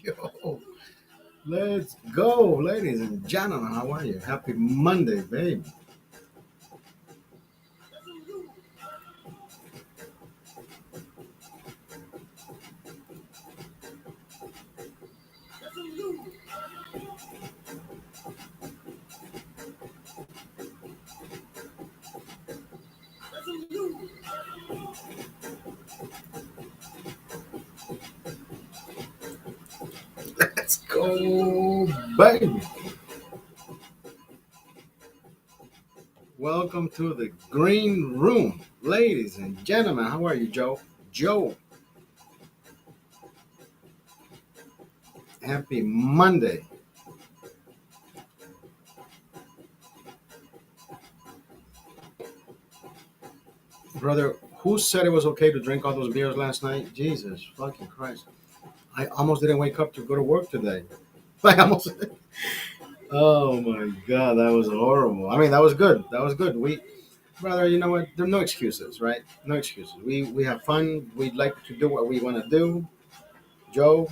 Yo, let's go, ladies and gentlemen. How are you? Happy Monday, baby. Let's go, baby. Welcome to the green room, ladies and gentlemen. How are you, Joe? Joe, happy Monday. Brother, who said it was okay to drink all those beers last night? Jesus fucking Christ. I almost didn't wake up to go to work today. I almost. Oh my God, that was horrible. I mean, that was good. That was good. Brother, you know what? There are no excuses, right? No excuses. We have fun. We like to do what we want to do. Joe,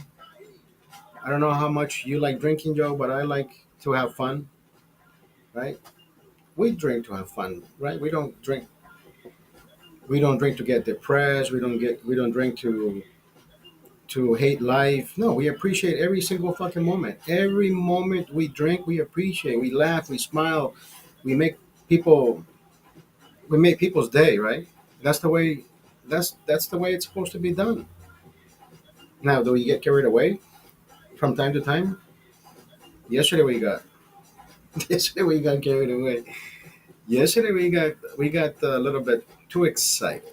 I don't know how much you like drinking, Joe, but I like to have fun, right? We drink to have fun, right? We don't drink to get depressed. We don't drink to hate life. No, we appreciate every single fucking moment. Every moment we drink, we appreciate. We laugh, we smile, we make people we make people's day, right? That's the way that's the way it's supposed to be done. Now, do we get carried away from time to time? Yesterday we got yesterday we got carried away. Yesterday we got a little bit too excited.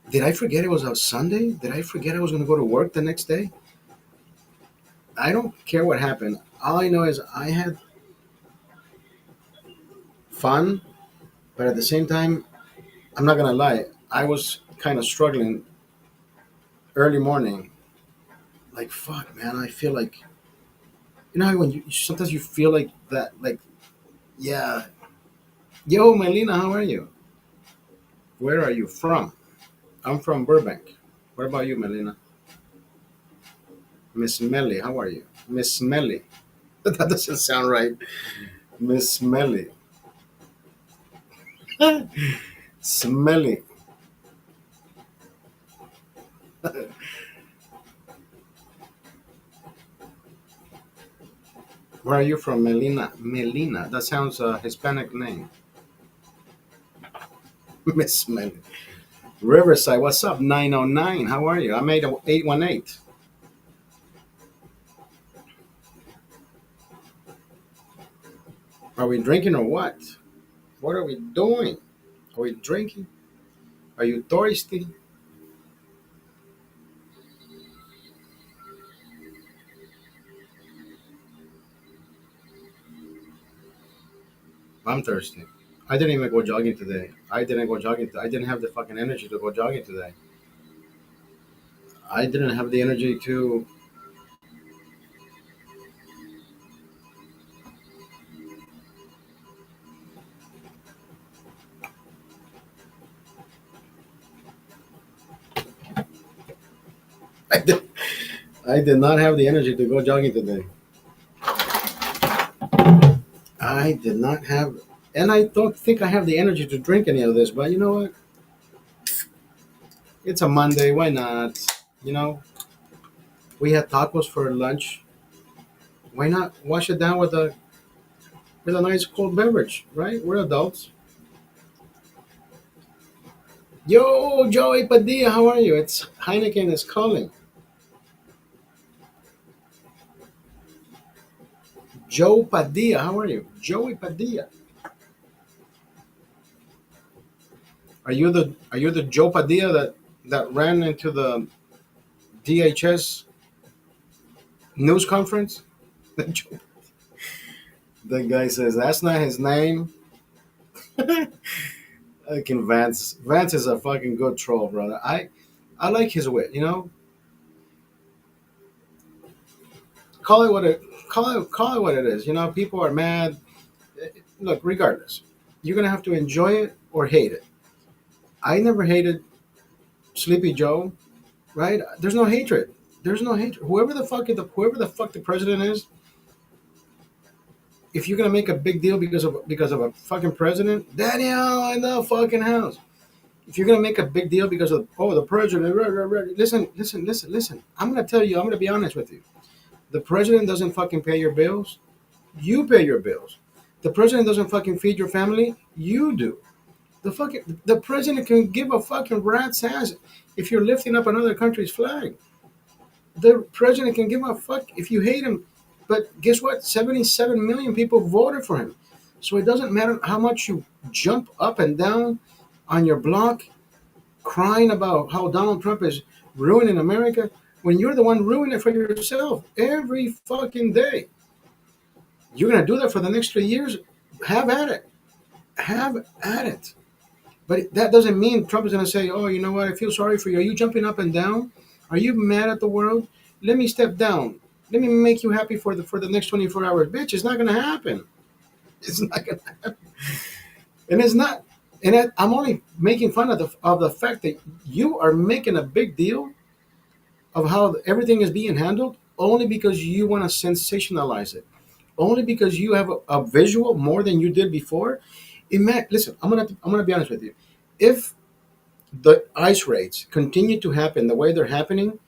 Did I forget it was a Sunday? Did I forget I was going to go to work the next day? I don't care what happened. All I know is I had fun, but at the same time, I'm not going to lie. I was kind of struggling early morning. Like fuck, man. I feel like how when you sometimes you feel like that. Like yeah. Yo, Melina, how are you? Where are you from? I'm from Burbank. What about you, Melina? Miss Melly, how are you? Miss Melly. That doesn't sound right. Miss Melly. Smelly. Where are you from, Melina? Melina. That sounds a Hispanic name. Miss Smelly. Riverside, what's up? 909. How are you? I made a 818. Are we drinking or what? What are we doing? Are we drinking? Are you thirsty? I'm thirsty. I didn't even go jogging today. I didn't go jogging. I didn't have the fucking energy to go jogging today. I didn't have the energy to. I did, I did not have the energy to go jogging today. I did not have, and I don't think I have the energy to drink any of this. But you know what? It's a Monday. Why not? You know, we had tacos for lunch. Why not wash it down with a nice cold beverage? Right? We're adults. Yo, Joey Padilla, how are you? It's Heineken is calling. Joe Padilla, how are you? Joey Padilla. Are you the Joe Padilla that ran into the DHS news conference? The guy says that's not his name. Fucking Vance. Vance is a fucking good troll, brother. I like his wit. Call it what it call it what it is. People are mad. Look, regardless, you're gonna have to enjoy it or hate it. I never hated Sleepy Joe, right? There's no hatred. There's no hatred. Whoever the fuck the president is, if you're gonna make a big deal because of a fucking president, Daniel in the fucking house. If you're gonna make a big deal because of the president, listen. I'm gonna tell you. I'm gonna be honest with you. The president doesn't fucking pay your bills. You pay your bills. The president doesn't fucking feed your family. You do. The president can give a fucking rat's ass if you're lifting up another country's flag. The president can give a fuck if you hate him. But guess what? 77 million people voted for him. So it doesn't matter how much you jump up and down on your block crying about how Donald Trump is ruining America when you're the one ruining it for yourself every fucking day. You're going to do that for the next 3 years? Have at it. Have at it. But that doesn't mean Trump is going to say, oh, you know what? I feel sorry for you. Are you jumping up and down? Are you mad at the world? Let me step down. Let me make you happy for the next 24 hours. Bitch, it's not going to happen. It's not going to happen. And it's not. And I'm only making fun of the fact that you are making a big deal of how everything is being handled only because you want to sensationalize it. Only because you have a visual more than you did before. Listen, I'm gonna be honest with you. If the ice raids continue to happen the way they're happening,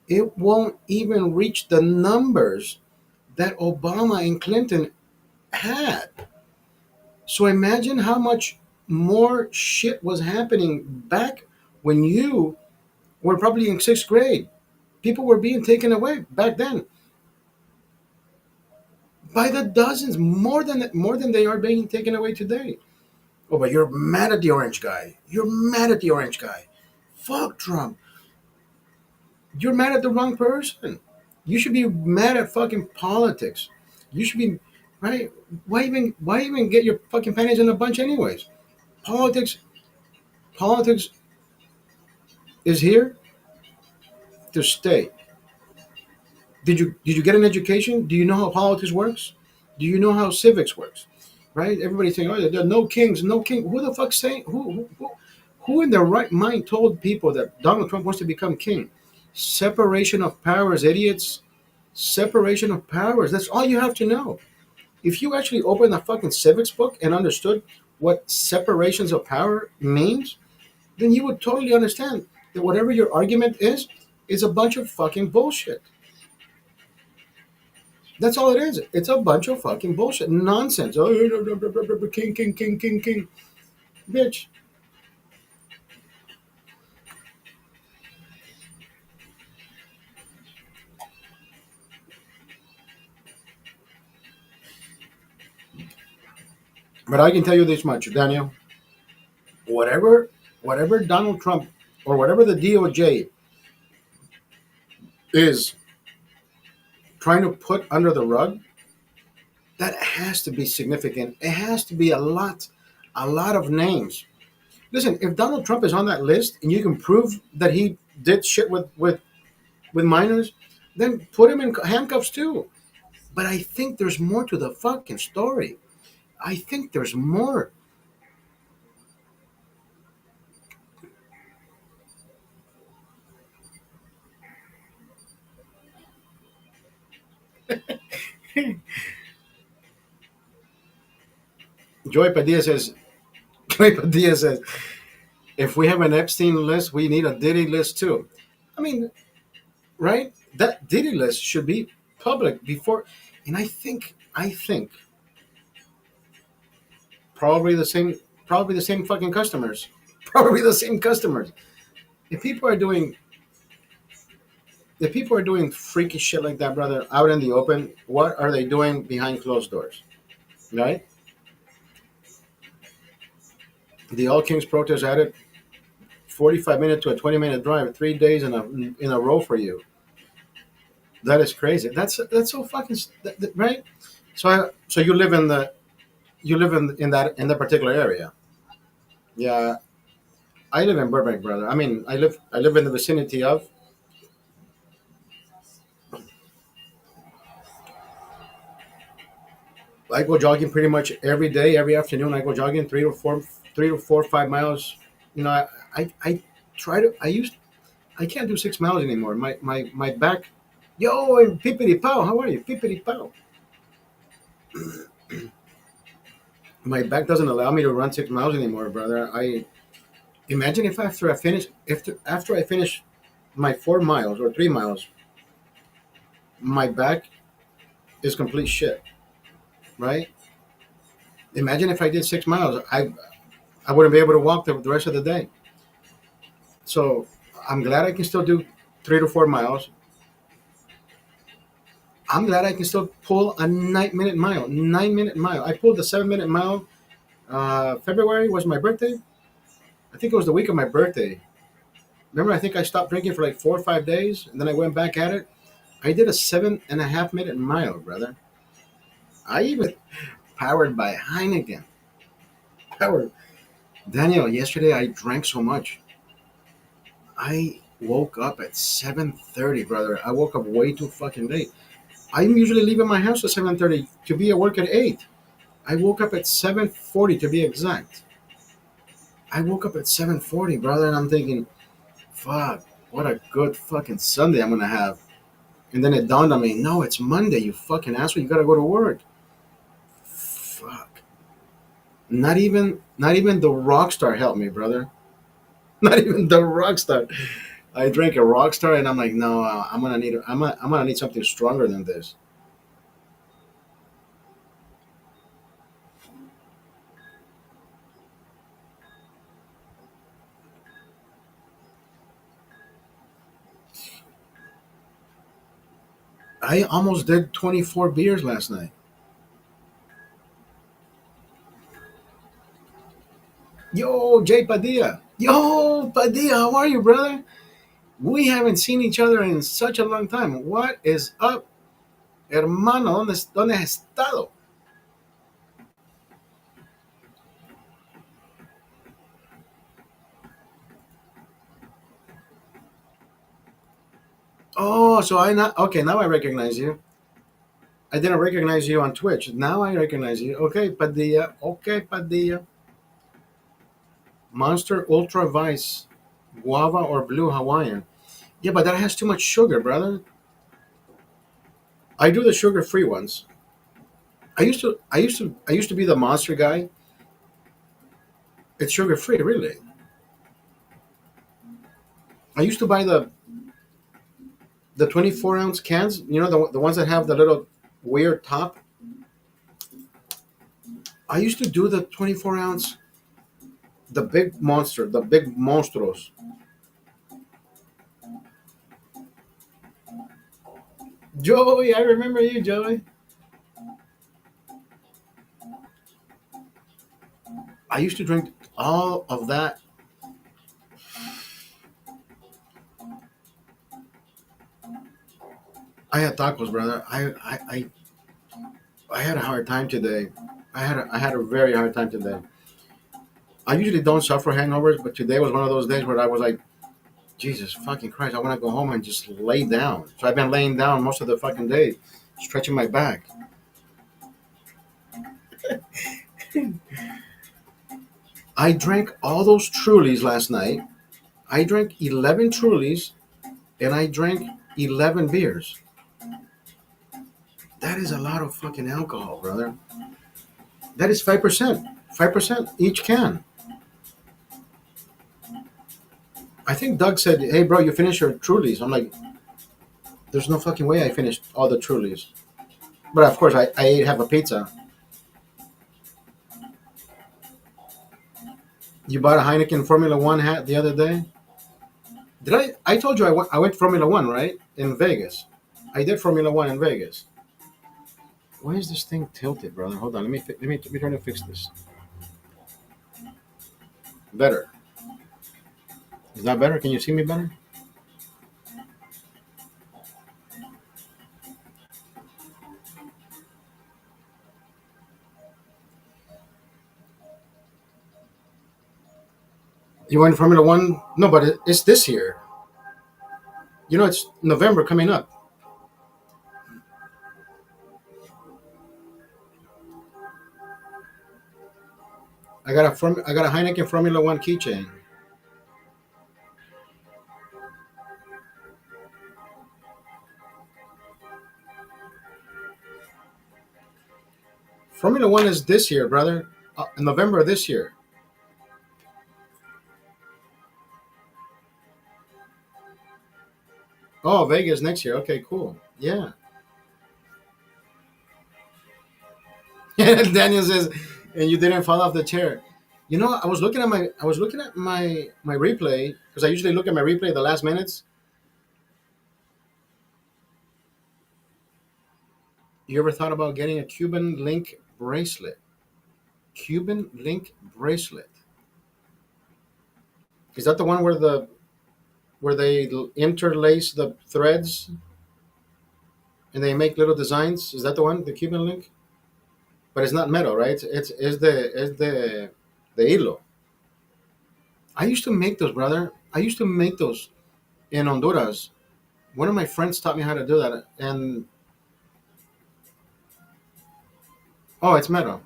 it won't even reach the numbers that Obama and Clinton had. So imagine how much more shit was happening back when you were probably in sixth grade. People were being taken away back then by the dozens, more than they are being taken away today. Oh, but you're mad at the orange guy. You're mad at the orange guy. Fuck Trump. You're mad at the wrong person. You should be mad at fucking politics. You should be right. Why even get your fucking panties in a bunch anyways? Politics politics is here to stay. Did you get an education? Do you know how politics works? Do you know how civics works? Right? Everybody's saying, "Oh, there are no kings, no king." Who the fuck saying who in their right mind told people that Donald Trump wants to become king? Separation of powers, idiots. Separation of powers. That's all you have to know. If you actually opened the fucking civics book and understood what separations of power means, then you would totally understand that whatever your argument is a bunch of fucking bullshit. That's all it is. It's a bunch of fucking bullshit. Nonsense. Oh, king, king, king, king, king. Bitch. But I can tell you this much, Daniel. Whatever Donald Trump or whatever the DOJ is trying to put under the rug, that has to be significant. It has to be a lot of names. Listen, if Donald Trump is on that list and you can prove that he did shit with minors, then put him in handcuffs too. But I think there's more to the fucking story. I think there's more. Joy Padilla says, Joy Padilla says, if we have an Epstein list, we need a Diddy list too. I mean, right? That Diddy list should be public before. And I think probably the same fucking customers, probably the same customers. If people are doing if people are doing freaky shit like that, brother, out in the open, what are they doing behind closed doors? Right? The All Kings protest added 45-minute to a 20-minute drive, 3 days in a row for you. That is crazy. That's so fucking right. So you live in that particular area. Yeah, I live in Burbank, brother. I mean, I live in the vicinity of. I go jogging pretty much every day, every afternoon. I go jogging 3 to 4, 5 miles. You know, I try to. I can't do 6 miles anymore. My back. Yo, and Pippity Pow, how are you? Pippity Pow. My back doesn't allow me to run 6 miles anymore, brother. I imagine if after I finish my 4 miles or 3 miles, my back is complete shit, right? Imagine if I did 6 miles, I wouldn't be able to walk the rest of the day. So I'm glad I can still do 3 to 4 miles. I'm glad I can still pull a 9 minute mile. 9 minute mile. I pulled the 7 minute mile. February was my birthday. I think it was the week of my birthday. Remember, I think I stopped drinking for like 4 or 5 days, and then I went back at it. I did a 7.5 minute mile, brother. I even powered by Heineken. Powered. Daniel, yesterday I drank so much. I woke up at 7:30, brother. I woke up way too fucking late. I'm usually leaving my house at 7:30 to be at work at 8. I woke up at 7:40 to be exact. I woke up at 7:40, brother, and I'm thinking, fuck, what a good fucking Sunday I'm gonna have. And then it dawned on me, no, it's Monday, you fucking asshole. You gotta go to work. Fuck. Not even the rock star helped me, brother. Not even the rock star. I drank a rock star, and I'm like, no, I'm gonna need something stronger than this. I almost did 24 beers last night. Yo, Jay Padilla. Yo, Padilla, how are you, brother? We haven't seen each other in such a long time. What is up, hermano? ¿Dónde has estado? Oh, so I not okay. Now I recognize you. I didn't recognize you on Twitch. Now I recognize you. Okay, Padilla. Okay, Padilla. Monster Ultra Vice, Guava or Blue Hawaiian. Yeah, but that has too much sugar, brother. I do the sugar-free ones. I used to be the Monster guy. It's sugar-free, really. I used to buy the 24-ounce cans. You know the ones that have the little weird top. I used to do the 24-ounce, the big monster, the big monstros. Joey, I remember you, Joey. I used to drink all of that. I had tacos, brother. I had a hard time today. I had a very hard time today. I usually don't suffer hangovers, but today was one of those days where I was like, Jesus fucking Christ, I want to go home and just lay down. So I've been laying down most of the fucking day, stretching my back. I drank all those Trulies last night. I drank 11 Trulies and I drank 11 beers. That is a lot of fucking alcohol, brother. That is 5%. 5% each can. I think Doug said, hey, bro, you finished your Trulies. I'm like, there's no fucking way I finished all the Trulies. But of course, I ate half a pizza. You bought a Heineken Formula One hat the other day? Did I? I told you I went Formula One, right? In Vegas. I did Formula One in Vegas. Why is this thing tilted, brother? Hold on. Let me try to fix this. Better. Is that better? Can you see me better? You went Formula One? No, but it's this year. You know, it's November coming up. I got a Heineken Formula One keychain. Formula One is this year, brother. In November of this year. Oh, Vegas next year. Okay, cool. Yeah. Daniel says, and you didn't fall off the chair. You know, I was looking at my replay because I usually look at my replay the last minutes. You ever thought about getting a Cuban link bracelet? Cuban link bracelet. Is that the one where they interlace the threads and they make little designs? Is that the one, the Cuban link? But it's not metal, right? It's the hilo. I used to make those, brother. I used to make those in Honduras. One of my friends taught me how to do that, and oh, it's metal,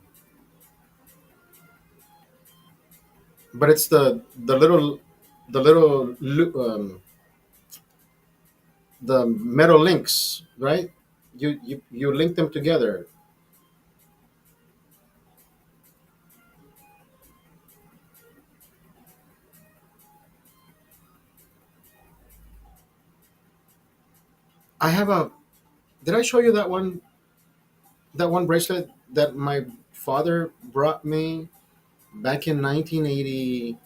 but it's the little the metal links, right? You link them together. I have a. Did I show you that one bracelet that my father brought me back in 1980?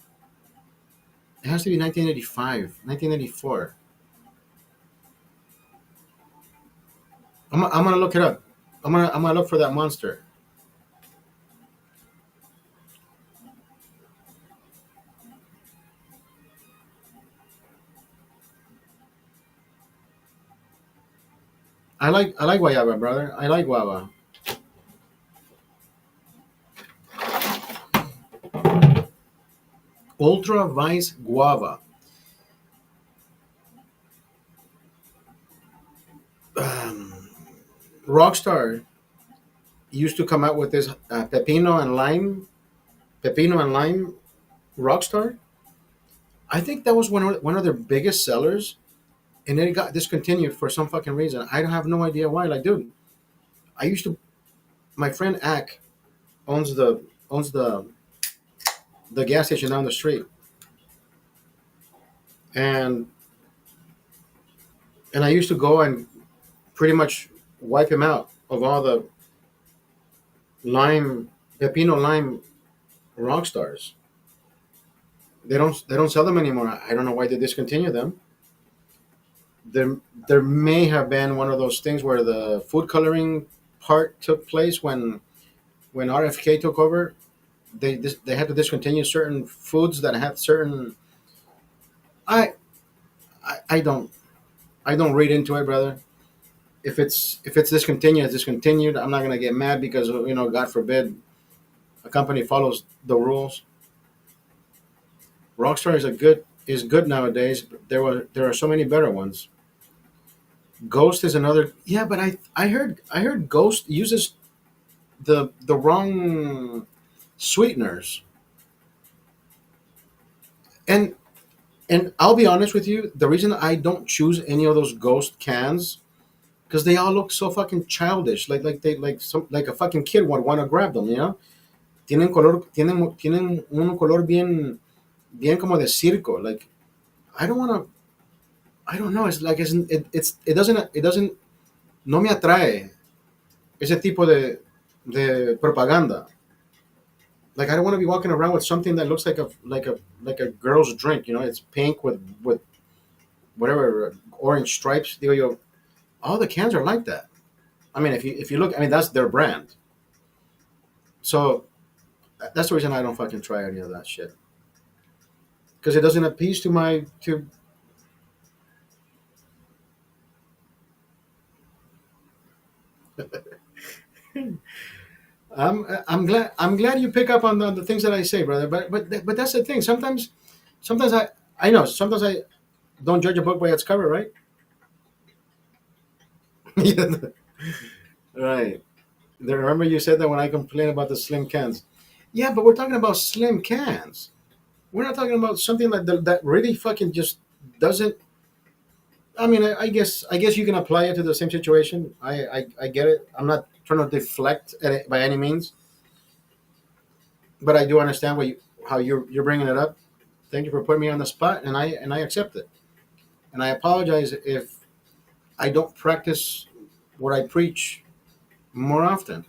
It has to be 1985, 1984. I'm gonna look it up. I'm gonna look for that monster. I like guayaba, brother. I like guava. Ultra Vice Guava. Um, Rockstar used to come out with this pepino and lime Rockstar. I think that was one of their biggest sellers, and then it got discontinued for some fucking reason. I have no idea why. Like, dude, I used to. My friend Ack owns the gas station down the street, and I used to go and pretty much wipe him out of all the lime pepino lime rock stars. They don't sell them anymore. I don't know why they discontinue them. There may have been one of those things where the food coloring part took place when RFK took over. They had to discontinue certain foods that had certain. I I don't read into it, brother. If it's discontinued, it's discontinued. I'm not gonna get mad because God forbid a company follows the rules. Rockstar is good nowadays. But there are so many better ones. Ghost is another. Yeah, but I heard Ghost uses the wrong sweeteners. And I'll be honest with you, the reason I don't choose any of those Ghost cans because they all look so fucking childish, like a fucking kid would want to grab them. Tienen un color bien como de circo. Like I don't want to. I don't know. It's like it doesn't no me atrae ese tipo de propaganda. Like I don't want to be walking around with something that looks like a girl's drink. It's pink with whatever orange stripes. All the cans are like that. I mean, if you look, I mean that's their brand. So that's the reason I don't fucking try any of that shit because it doesn't appease to my to. I'm glad you pick up on the things that I say, brother. But that's the thing. Sometimes I know sometimes I don't judge a book by its cover, right? Yeah, right. Remember you said that when I complain about the slim cans. Yeah, but we're talking about slim cans. We're not talking about something that really fucking just doesn't. I mean, I guess you can apply it to the same situation. I get it. I'm not trying to deflect at it by any means, but I do understand how you're bringing it up. Thank you for putting me on the spot, and I accept it. And I apologize if I don't practice what I preach more often.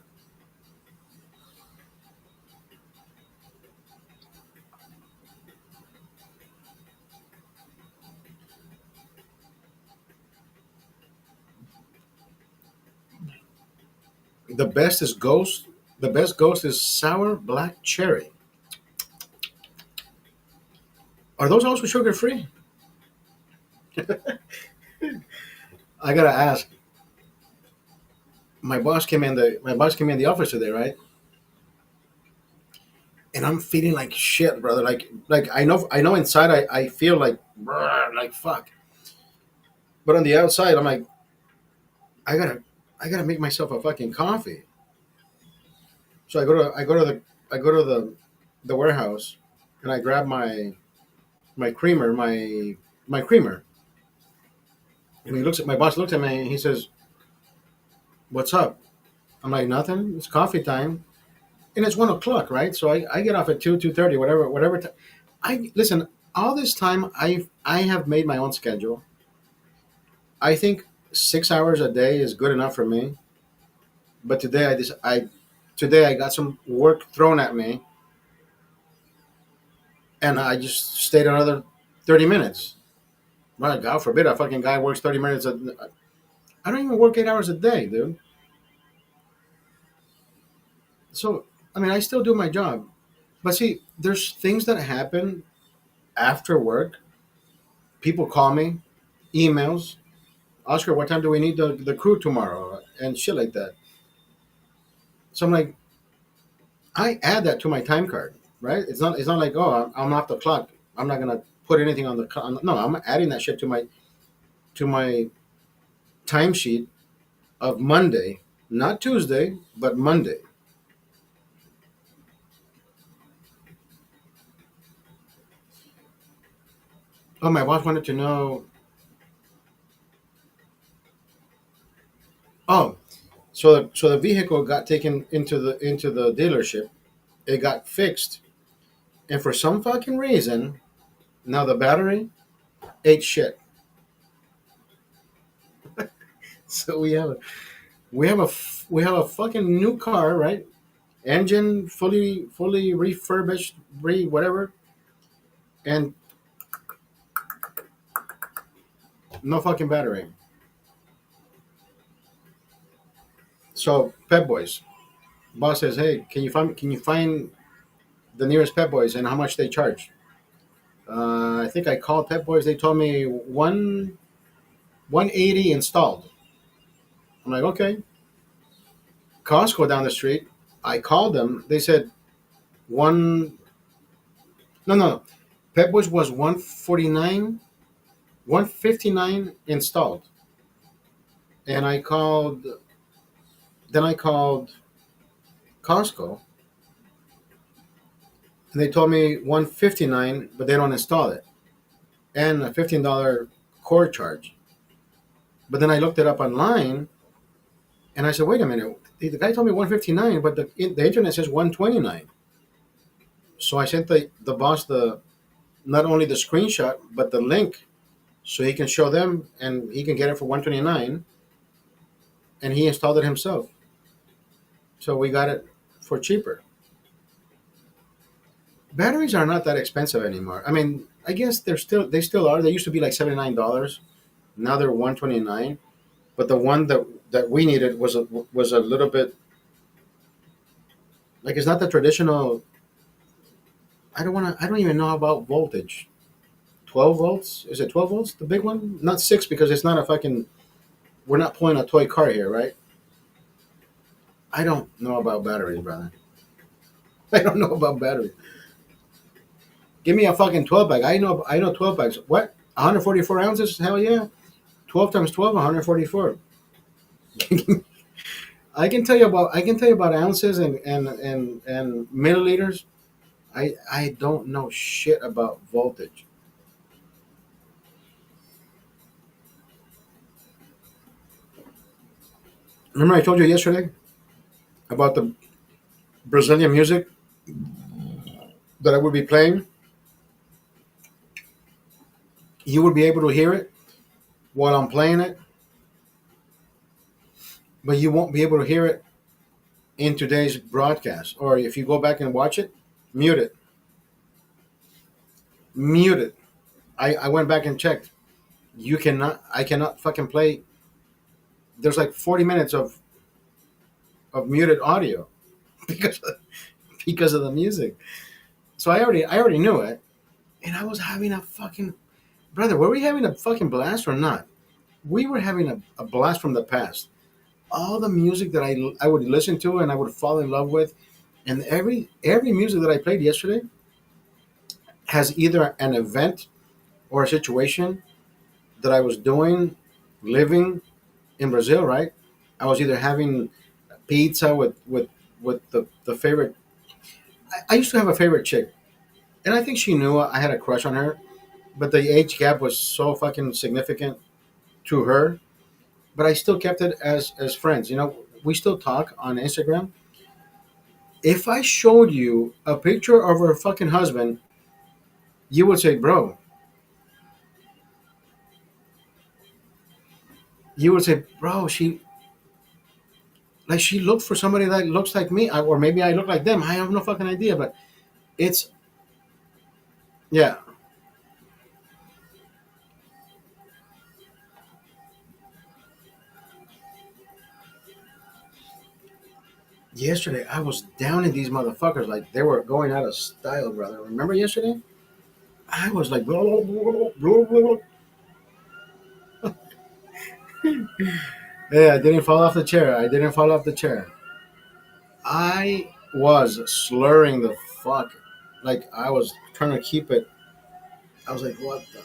The best is ghost. The best ghost is sour black cherry. Are those also sugar free? I gotta ask. My boss came in the office today, right? And I'm feeling like shit, brother. Like I know inside I feel like "Brr," like fuck, but on the outside I'm like I gotta I gotta make myself a fucking coffee. So I go to the warehouse and I grab my creamer my creamer. And my boss looks at me and he says, "What's up?" I'm like, "Nothing. It's coffee time." And it's 1 o'clock, right? So I get off at 2:30, whatever. I listen. All this time, I have made my own schedule. I think 6 hours a day is good enough for me. But today I got some work thrown at me, and I just stayed another 30 minutes. Well, God forbid a fucking guy works 30 minutes. I don't even work 8 hours a day, dude. So I mean, I still do my job. But see, there's things that happen after work. People call me, emails. Oscar, what time do we need the crew tomorrow? And shit like that. So I'm like, I add that to my time card, right? It's not like, oh, I'm off the clock. I'm not gonna put anything on the no. I'm adding that shit to my timesheet of Monday, not Tuesday, but Monday. Oh, my boss wanted to know. Oh, so the vehicle got taken into the dealership. It got fixed, and for some fucking reason, now the battery ate shit. So we have a fucking new car, right? Engine fully refurbished, whatever, and no fucking battery. So Pep Boys boss says, "Hey, can you find the nearest Pep Boys and how much they charge?" I think I called Pep Boys. They told me 180 installed. I'm like, okay. Costco down the street. I called them. They said one. No, no, no. Pep Boys was 149, 159 installed, and I called. Then I called Costco, and they told me 159, but they don't install it, and a $15 core charge. But then I looked it up online, and I said, wait a minute. The guy told me 159, but the internet says 129. So I sent the boss the not only the screenshot but the link so he can show them and he can get it for 129, and he installed it himself. So we got it for cheaper. Batteries are not that expensive anymore. I mean, I guess they still are. They used to be like $79. Now they're 129. But the one that we needed was a little bit like it's not the traditional. I don't even know about voltage. 12 volts? Is it 12 volts? The big one? Not six because it's not a fucking. We're not pulling a toy car here, right? I don't know about batteries, brother. I don't know about batteries. Give me a fucking 12 bag. I know 12 bags. What? 144 ounces? Hell yeah. 12 times 12, 144. I can tell you about ounces and milliliters. I don't know shit about voltage. Remember I told you yesterday about the Brazilian music that I would be playing? You would be able to hear it while I'm playing it, but you won't be able to hear it in today's broadcast. Or if you go back and watch it, mute it. Mute it. I went back and checked. You cannot, I cannot fucking play. There's like 40 minutes of muted audio because of, because of the music. So I already knew it. And I was having a fucking, brother, were we having a fucking blast or not? We were having a blast from the past. All the music that I would listen to and I would fall in love with, and every music that I played yesterday has either an event or a situation that I was doing, living in Brazil. Right, I was either having pizza with the favorite. I used to have a favorite chick, and I think she knew I had a crush on her, but the age gap was so fucking significant to her. But I still kept it as friends. You know, we still talk on Instagram. If I showed you a picture of her fucking husband, you would say, bro, you would say, bro, she looked for somebody that looks like me, or maybe I look like them. I have no fucking idea, but it's yeah. Yesterday I was down in these motherfuckers like they were going out of style, brother. Remember yesterday? I was like, blah, blah, blah, blah, blah, blah. Yeah, I didn't fall off the chair. I didn't fall off the chair. I was slurring the fuck, like I was trying to keep it. I was like, what the?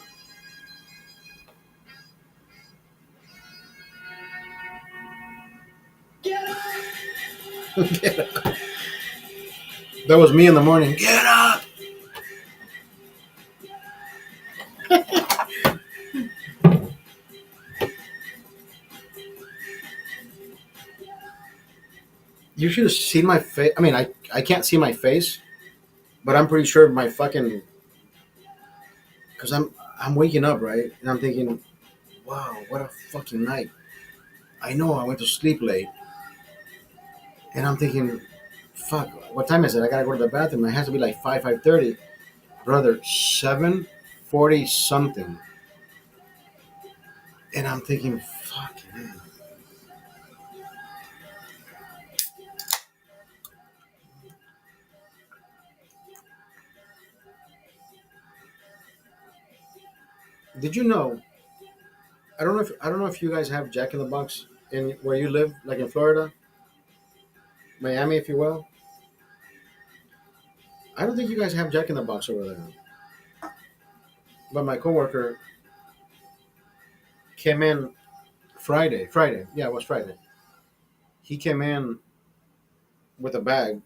That was me in the morning. Get up! You should have seen my face. I mean, I can't see my face, but I'm pretty sure my fucking because I'm waking up right, and I'm thinking, wow, what a fucking night. I know I went to sleep late, and I'm thinking, fuck, what time is it? I gotta go to the bathroom. It has to be like 5:30, brother. 7:40 something, and I'm thinking, fuck, man. Did you know? I don't know if you guys have Jack in the Box in where you live, like in Florida, Miami, if you will. I don't think you guys have Jack in the Box over there. But my coworker came in Friday. Friday, yeah, it was Friday. He came in with a bag,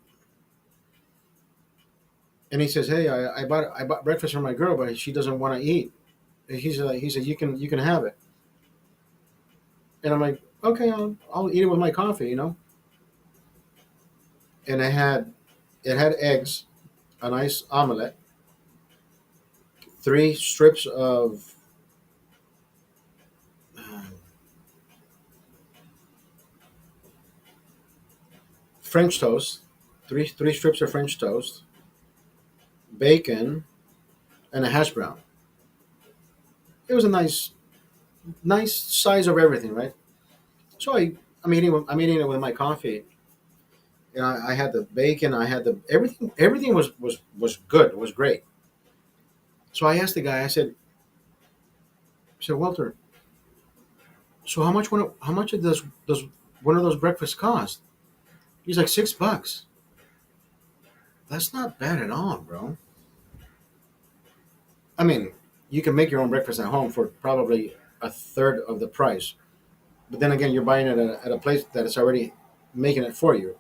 and he says, "Hey, I bought breakfast for my girl, but she doesn't want to eat." He said you can have it, and I'm like, okay, I'll eat it with my coffee, And it had eggs, a nice omelet, three strips of uh, French toast, three strips of French toast, bacon, and a hash brown. It was a nice size of everything, right? So I'm eating it with my coffee. I had the bacon. I had the everything. Everything was good. It was great. So I asked the guy. I said, Walter. So how much does one of those breakfasts cost? He's like $6. That's not bad at all, bro. I mean, you can make your own breakfast at home for probably a third of the price. But then again, you're buying it at a place that is already making it for you.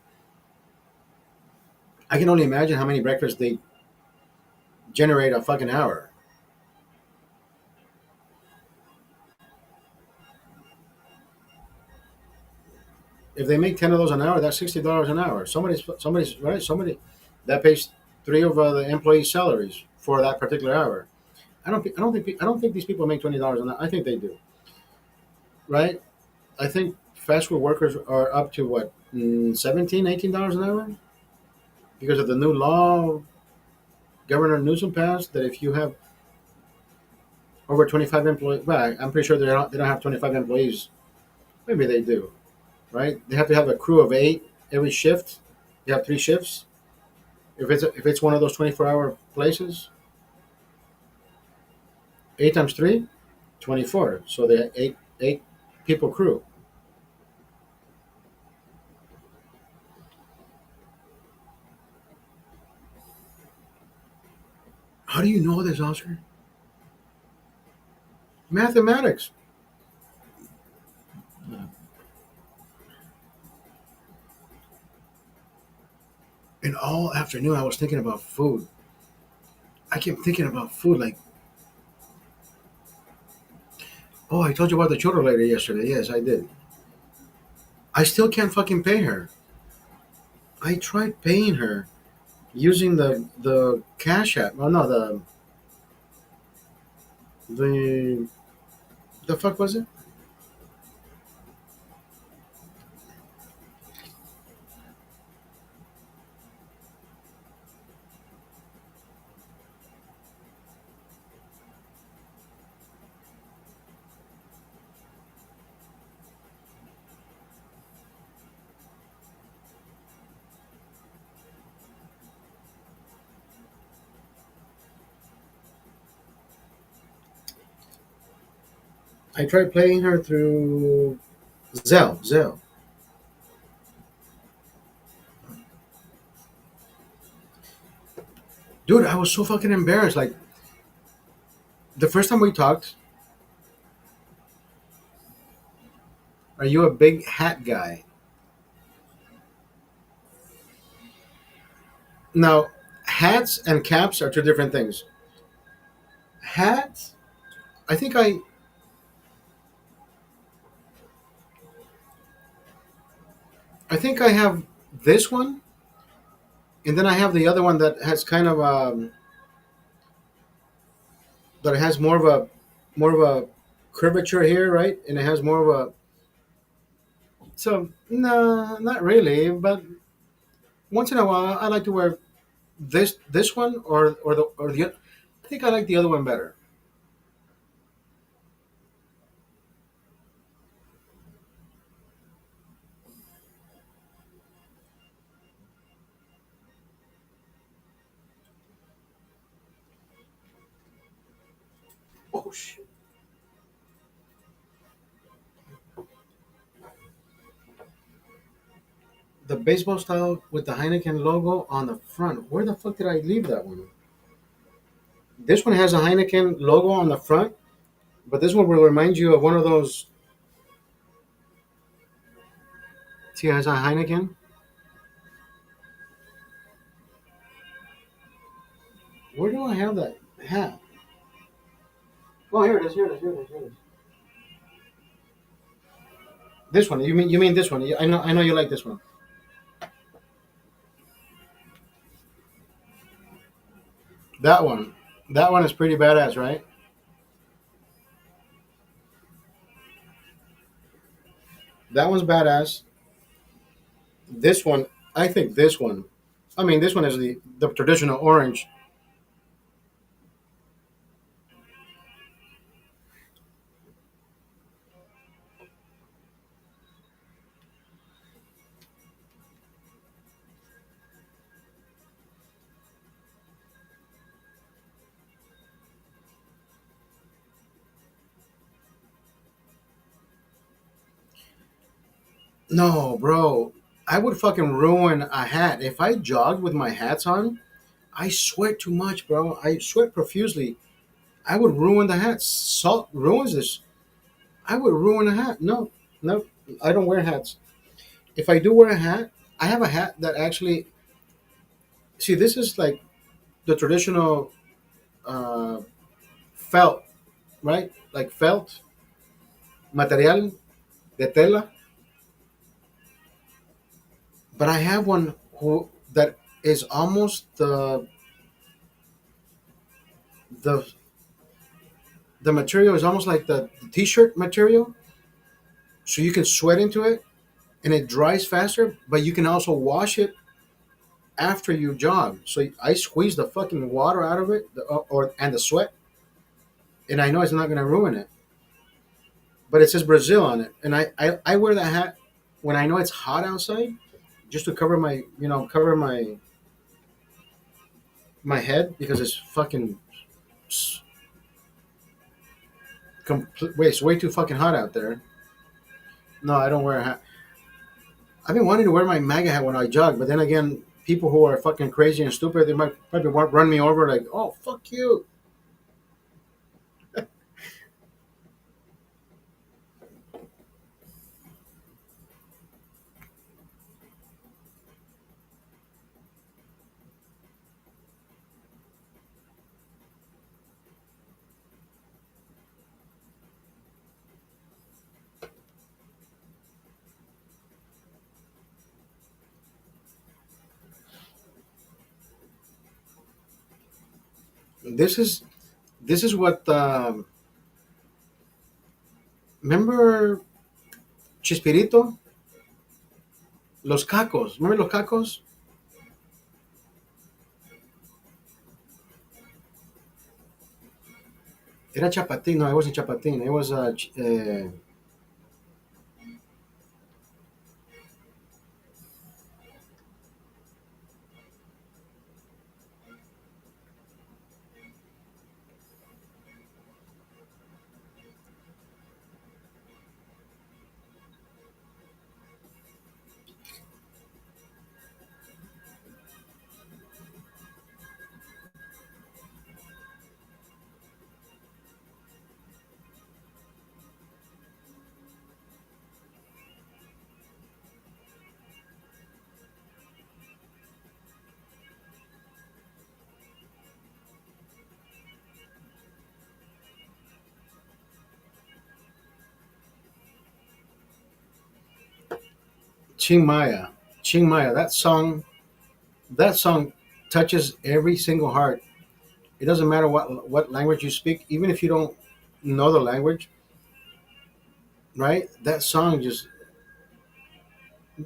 I can only imagine how many breakfasts they generate a fucking hour. If they make 10 of those an hour, that's $60 an hour. Somebody's right. Somebody that pays three of the employees' salaries for that particular hour. I don't think these people make $20 an hour. I think they do, right? I think fast food workers are up to what, 17, $18 an hour because of the new law Governor Newsom passed that if you have over 25 employees, well, I'm pretty sure they don't have 25 employees. Maybe they do, right? They have to have a crew of 8 every shift. You have 3 shifts. If it's one of those 24-hour places, 8 times 3, 24. So they eight people crew. How do you know this, Oscar? Mathematics. And all afternoon, I was thinking about food. I kept thinking about food. Like, oh, I told you about the churro lady yesterday. Yes, I did. I still can't fucking pay her. I tried paying her using the Cash App. Oh no, the the fuck was it? I tried paying her through Zelle. Zelle. Dude, I was so fucking embarrassed. Like the first time we talked, are you a big hat guy? Now, hats and caps are two different things. Hats, I think I think I have this one, and then I have the other one that has kind of that has more of a curvature here, right? And it has more of a so no, not really, but once in a while I like to wear this one or the I think I like the other one better. Oh shit. The baseball style with the Heineken logo on the front. Where the fuck did I leave that one? This one has a Heineken logo on the front, but this one will remind you of one of those. See, it has a Heineken. Where do I have that hat? Oh, here it is. Here it is. Here it is. Here it is. This one. You mean this one? I know you like this one. That one. That one is pretty badass, right? That one's badass. This one, I think this one. I mean, this one is the traditional orange. No, bro. I would fucking ruin a hat if I jogged with my hats on. I sweat too much, bro. I sweat profusely. I would ruin the hat. Salt ruins this. I would ruin a hat. No, no, I don't wear hats. If I do wear a hat, I have a hat that actually. See, this is like the traditional uh, felt, right? Like felt material de tela. But I have one who that is almost the the material is almost like the t-shirt material, so you can sweat into it and it dries faster. But you can also wash it after you jog. So I squeeze the fucking water out of it, or and the sweat, and I know it's not gonna ruin it. But it says Brazil on it, and I wear that hat when I know it's hot outside, just to cover my cover my head because it's fucking wait, it's way too fucking hot out there. No, I don't wear a hat. I've been wanting to wear my MAGA hat when I jog, but then again, people who are fucking crazy and stupid, they might probably run me over like, oh fuck you. This is this is what remember Chispirito, los cacos. Remember los cacos? Era Chapatín. No, it wasn't Chapatín. It was Ching Maya. Ching Maya. That song touches every single heart. It doesn't matter what language you speak, even if you don't know the language, right? That song just the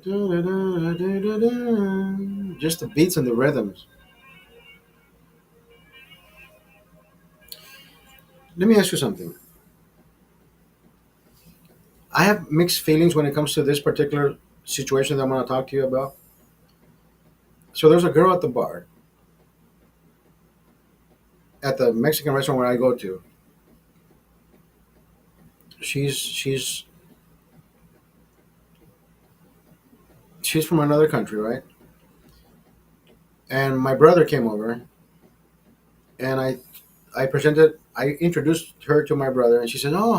beats and the rhythms. Let me ask you something. I have mixed feelings when it comes to this particular situation that I'm going to talk to you about. So there's a girl at the bar at the Mexican restaurant where I go to. She's she's from another country, right? And my brother came over, and I introduced her to my brother, and she said, "Oh,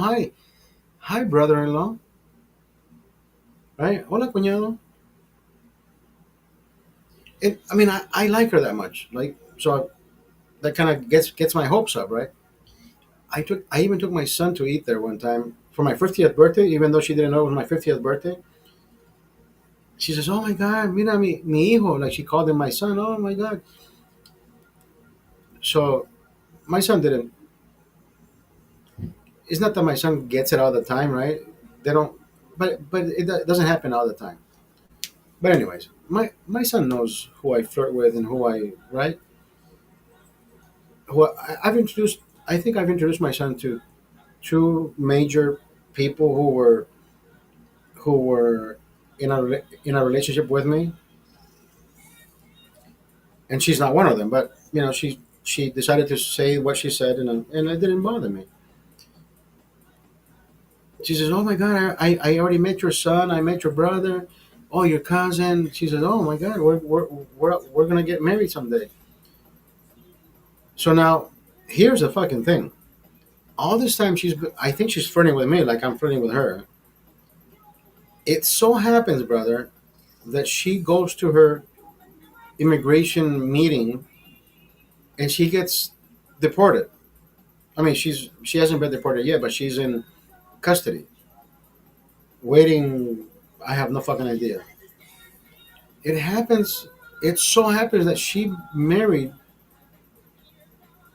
hi, brother-in-law, right? Hola, cuñado." I mean, I like her that much, like so that kind of gets my hopes up, right? I even took my son to eat there one time for my 50th birthday, even though she didn't know it was my 50th birthday. She says, "Oh my God, mira mi hijo," like she called him my son. Oh my God. So my son didn't. It's not that my son gets it all the time, right? They don't, but it doesn't happen all the time. But anyways, my son knows who I flirt with and who I right. I've introduced. I think I've introduced my son to two major people who were in a relationship with me, and she's not one of them. But she decided to say what she said, and it didn't bother me. She says, "Oh my God, I already met your son. I met your brother. Oh, your cousin." She says, "Oh my God, we're gonna get married someday." So now, here's the fucking thing. All this time I think she's flirting with me like I'm flirting with her. It so happens, brother, that she goes to her immigration meeting and she gets deported. I mean, she hasn't been deported yet, but she's in custody, waiting. I have no fucking idea. It happens. It so happens that she married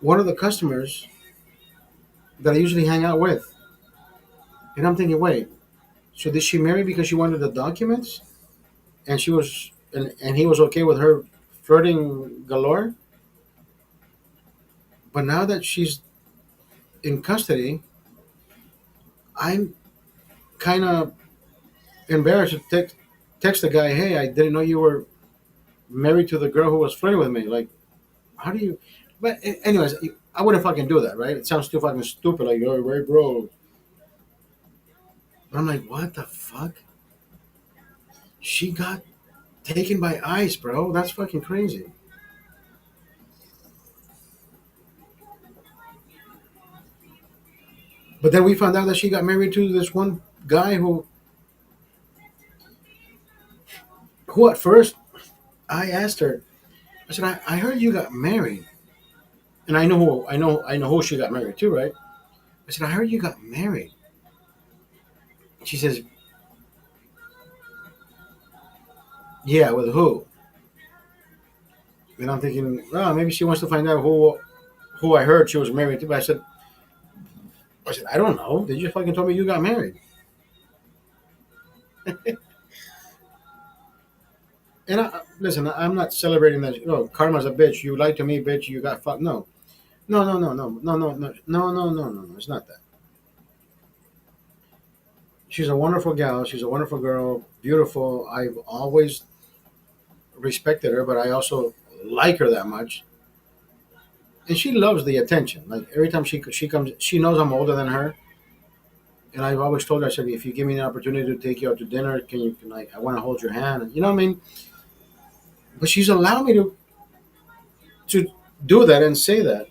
one of the customers that I usually hang out with, and I'm thinking, wait, so did she marry because she wanted the documents, and she was, and he was okay with her flirting galore? But now that she's in custody, I'm kind of embarrassed to text the guy, hey, I didn't know you were married to the girl who was flirting with me. Like, how do you? But anyways, I wouldn't fucking do that, right? It sounds too fucking stupid. Like, yo, right, bro. But I'm like, what the fuck? She got taken by ICE, bro. That's fucking crazy. But then we found out that she got married to this one guy who at first I asked her, I said, I heard you got married, and I know who she got married to, right? I said, I heard you got married. She says, yeah, with who? And I'm thinking, well, maybe she wants to find out who I heard she was married to. But I said, I don't know. They just fucking told me you got married. And listen, I'm not celebrating that. You know, karma's a bitch. You lied to me, bitch. You got fucked. No, no, no, no, no, no, no, no, no, no, no, no, no. It's not that. She's a wonderful gal. She's a wonderful girl. Beautiful. I've always respected her, but I also like her that much. And she loves the attention. Like every time she comes, she knows I'm older than her. And I've always told her, I said, if you give me an opportunity to take you out to dinner, can I want to hold your hand. You know what I mean? But she's allowed me to do that and say that.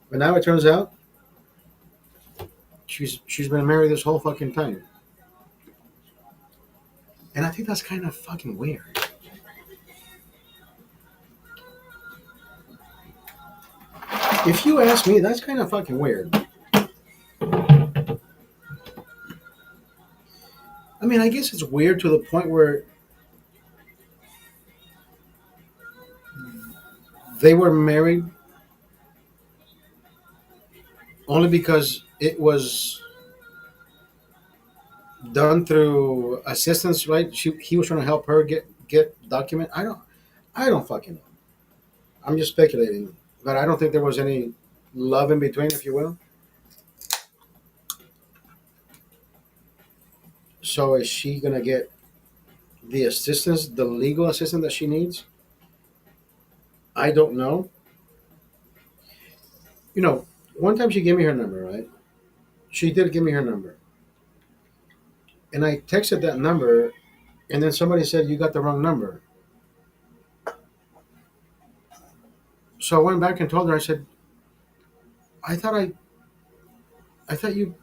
But now it turns out she's been married this whole fucking time. And I think that's kind of fucking weird. If you ask me, that's kind of fucking weird. I mean, I guess it's weird to the point where they were married only because it was done through assistance, right? He was trying to help her get document. I don't fucking know. I'm just speculating, but I don't think there was any love in between, if you will. So is she gonna get the assistance, the legal assistance that she needs? I don't know. You know, one time she gave me her number, right? She did give me her number, and I texted that number, and then somebody said you got the wrong number. So I went back and told her. I said, I thought I, I thought you,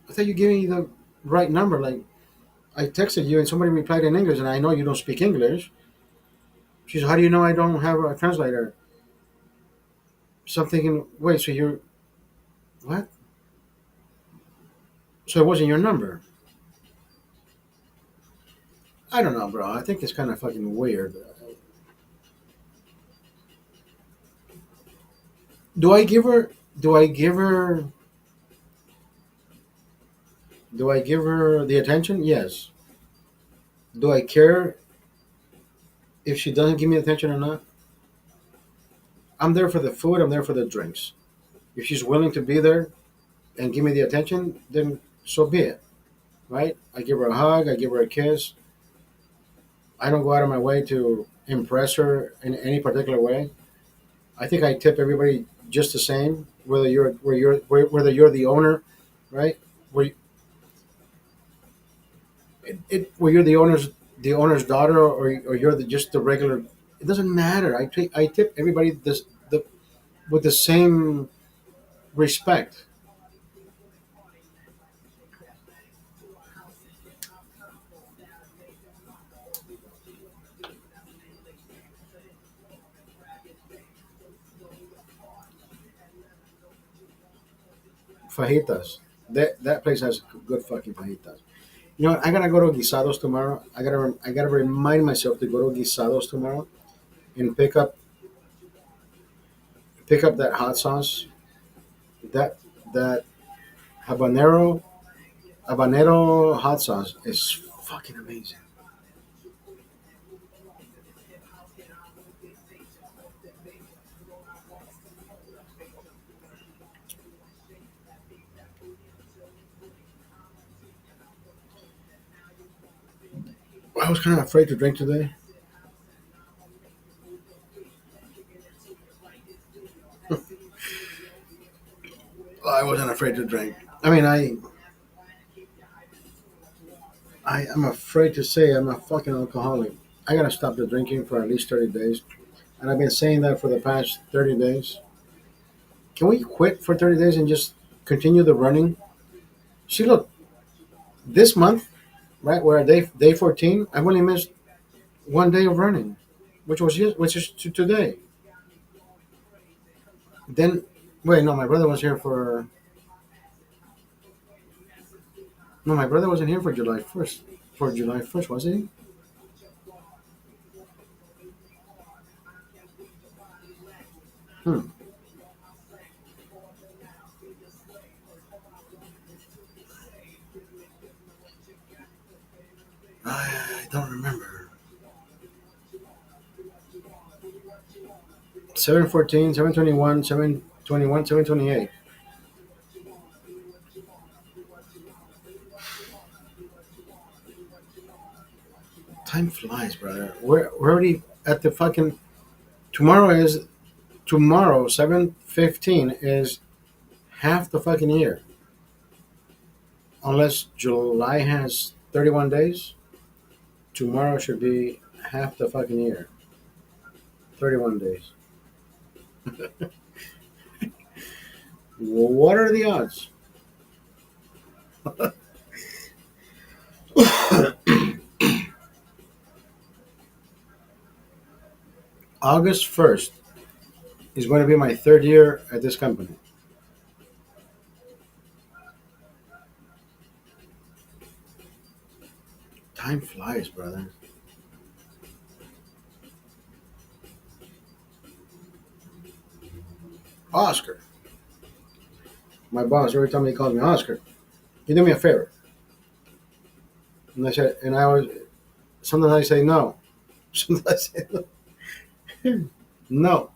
I thought you gave me the right number. Like I texted you, and somebody replied in English, and I know you don't speak English. She said, how do you know I don't have a translator? So I'm thinking, wait, so you're what? So it wasn't your number. I don't know, bro. I think it's kind of fucking weird. Do I give her? Do I give her? Do I give her the attention? Yes. Do I care if she doesn't give me attention or not? I'm there for the food. I'm there for the drinks. If she's willing to be there and give me the attention, then so be it. Right? I give her a hug. I give her a kiss. I don't go out of my way to impress her in any particular way. I think I tip everybody just the same, whether you're the owner, right? Where where you're the owner's daughter, or you're just the regular. It doesn't matter. I tip everybody the with the same respect. Fajitas. That place has good fucking fajitas. You know what? I gotta go to Guisados tomorrow. I gotta remind myself to go to Guisados tomorrow and pick up that hot sauce, that that habanero habanero hot sauce is fucking amazing. I was kind of afraid to drink today. I wasn't afraid to drink. I mean, I'm afraid to say I'm a fucking alcoholic. I gotta stop the drinking for at least 30 days, and I've been saying that for the past 30 days. Can we quit for 30 days and just continue the running? See, look, this month, right, we're at day 14. I've only missed one day of running, which is today. Then, wait, no, my brother was here for. No, my brother wasn't here for July 1st. For July 1st, was he? Hmm. I don't remember. 714, 721, 721, 728. Time flies, brother. We're already at the fucking. Tomorrow is. Tomorrow, 7:15 is half the fucking year. Unless July has 31 days, tomorrow should be half the fucking year. 31 days. What are the odds? August 1st is going to be my third year at this company. Time flies, brother. Oscar. My boss, every time he calls me Oscar, you do me a favor. And I always, sometimes I say no. Sometimes I say no. No.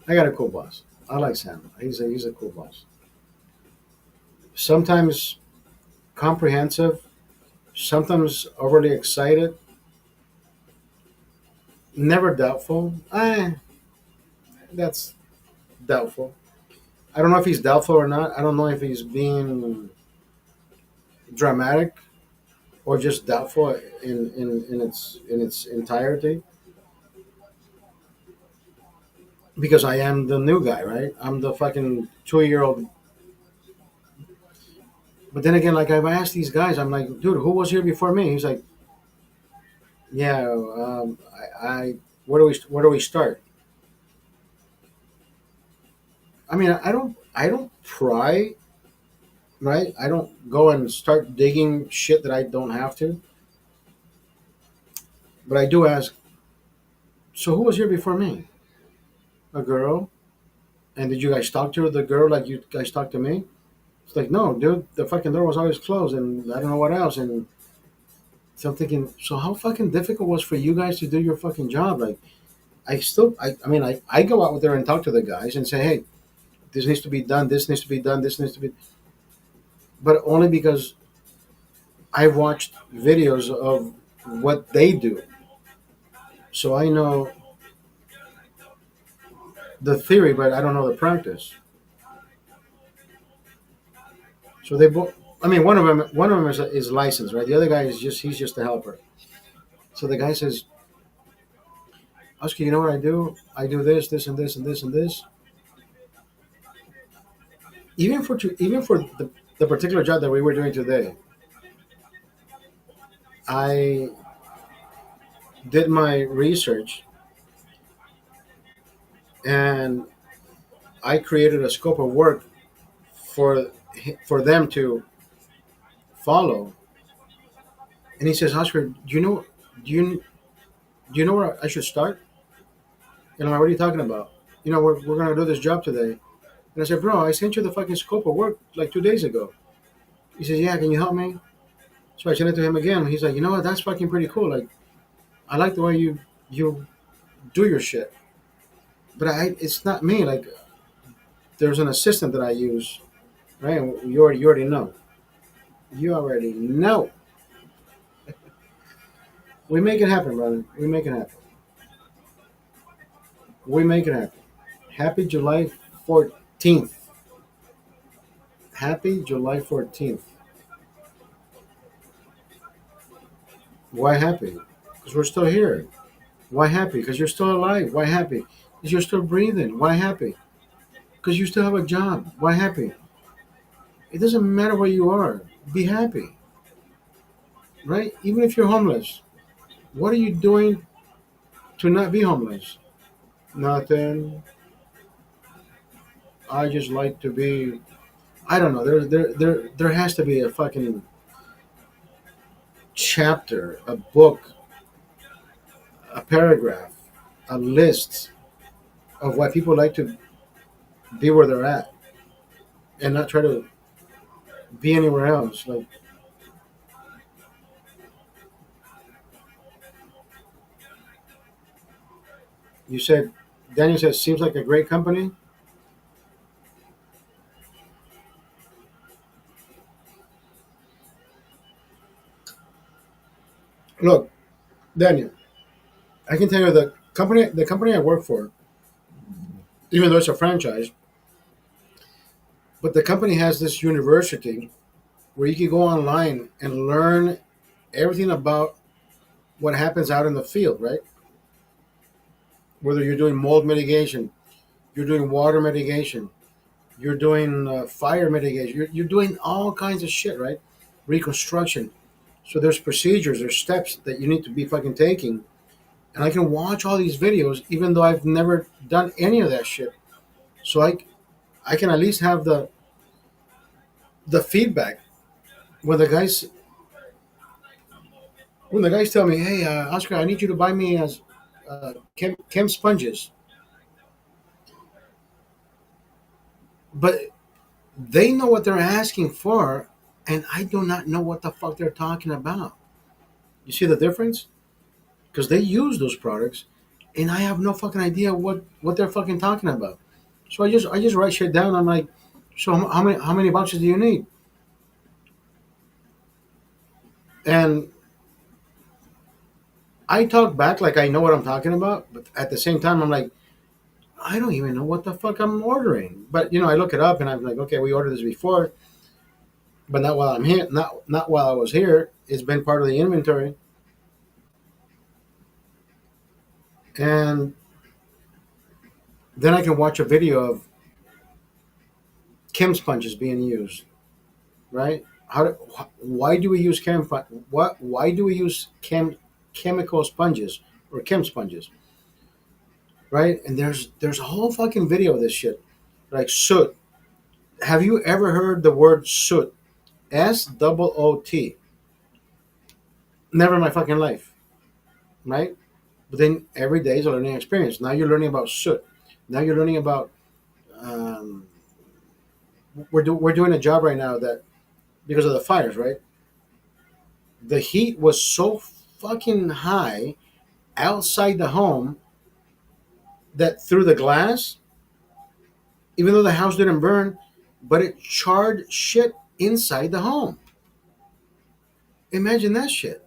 I got a cool boss. I like Sam. He's a cool boss. Sometimes comprehensive, sometimes overly excited, never doubtful. That's doubtful. I don't know if he's doubtful or not. I don't know if he's being dramatic or just doubtful in its entirety. Because I am the new guy, right? I'm the fucking 2 year old. But then again, like I've asked these guys, I'm like, dude, who was here before me? He's like, yeah. I where do we start? I mean, I don't pry, right? I don't go and start digging shit that I don't have to. But I do ask, so who was here before me? A girl? And did you guys talk to the girl like you guys talked to me? It's like, no, dude, the fucking door was always closed and I don't know what else. And so I'm thinking, so how fucking difficult was for you guys to do your fucking job? Like, I mean, I go out there and talk to the guys and say, hey, this needs to be done, this needs to be done, this needs to be, but only because I watched videos of what they do. So I know the theory, but I don't know the practice. So they both. I mean, one of them is licensed, right? The other guy is he's just a helper. So the guy says, Oscar, you know what I do? I do this, this, and this, and this, and this. Even for the particular job that we were doing today, I did my research and I created a scope of work for for them to follow. And he says, Oscar, do you know where I should start? And I'm like, what are you talking about? We're gonna do this job today. And I said, bro, I sent you the fucking scope of work like 2 days ago. He says, yeah, can you help me? So I sent it to him again. He's like, you know what? That's fucking pretty cool. Like, I like the way you do your shit. But it's not me. Like, there's an assistant that I use, right? And you already know. You already know. We make it happen, brother. We make it happen. We make it happen. Happy July 14th. Happy July 14th. Why happy? Because we're still here. Why happy? Because you're still alive. Why happy? Because you're still breathing. Why happy? Because you still have a job. Why happy? It doesn't matter where you are. Be happy, right? Even if you're homeless, what are you doing to not be homeless? Nothing. I just like to be. I don't know. There has to be a fucking chapter, a book, a paragraph, a list of why people like to be where they're at and not try to be anywhere else. Like you said, Daniel says, seems like a great company. Look, Daniel, I can tell you the company I work for, even though it's a franchise, but the company has this university where you can go online and learn everything about what happens out in the field, right? Whether you're doing mold mitigation, you're doing water mitigation, you're doing fire mitigation, you're doing all kinds of shit, right? Reconstruction. So there's procedures, there's steps that you need to be fucking taking. And I can watch all these videos even though I've never done any of that shit. So I can at least have the feedback when the guys tell me, hey, Oscar, I need you to buy me as chem sponges, but they know what they're asking for, and I do not know what the fuck they're talking about. You see the difference? Because they use those products, and I have no fucking idea what they're fucking talking about. So I just write shit down. I'm like, so how many boxes do you need? And I talk back like I know what I'm talking about, but at the same time, I'm like, I don't even know what the fuck I'm ordering. But I look it up and I'm like, okay, we ordered this before, but not while I'm here. Not while I was here. It's been part of the inventory, and then I can watch a video of chem sponges being used. Right? Why do we use Why do we use chemical sponges or chem sponges? Right? And there's a whole fucking video of this shit, like soot. Have you ever heard the word soot? SOOT. Never in my fucking life, right? But then every day is a learning experience. Now you're learning about soot. Now you're learning about. Um, we're doing a job right now that because of the fires, right? The heat was so fucking high outside the home that through the glass, even though the house didn't burn, but it charred shit inside the home. Imagine that shit.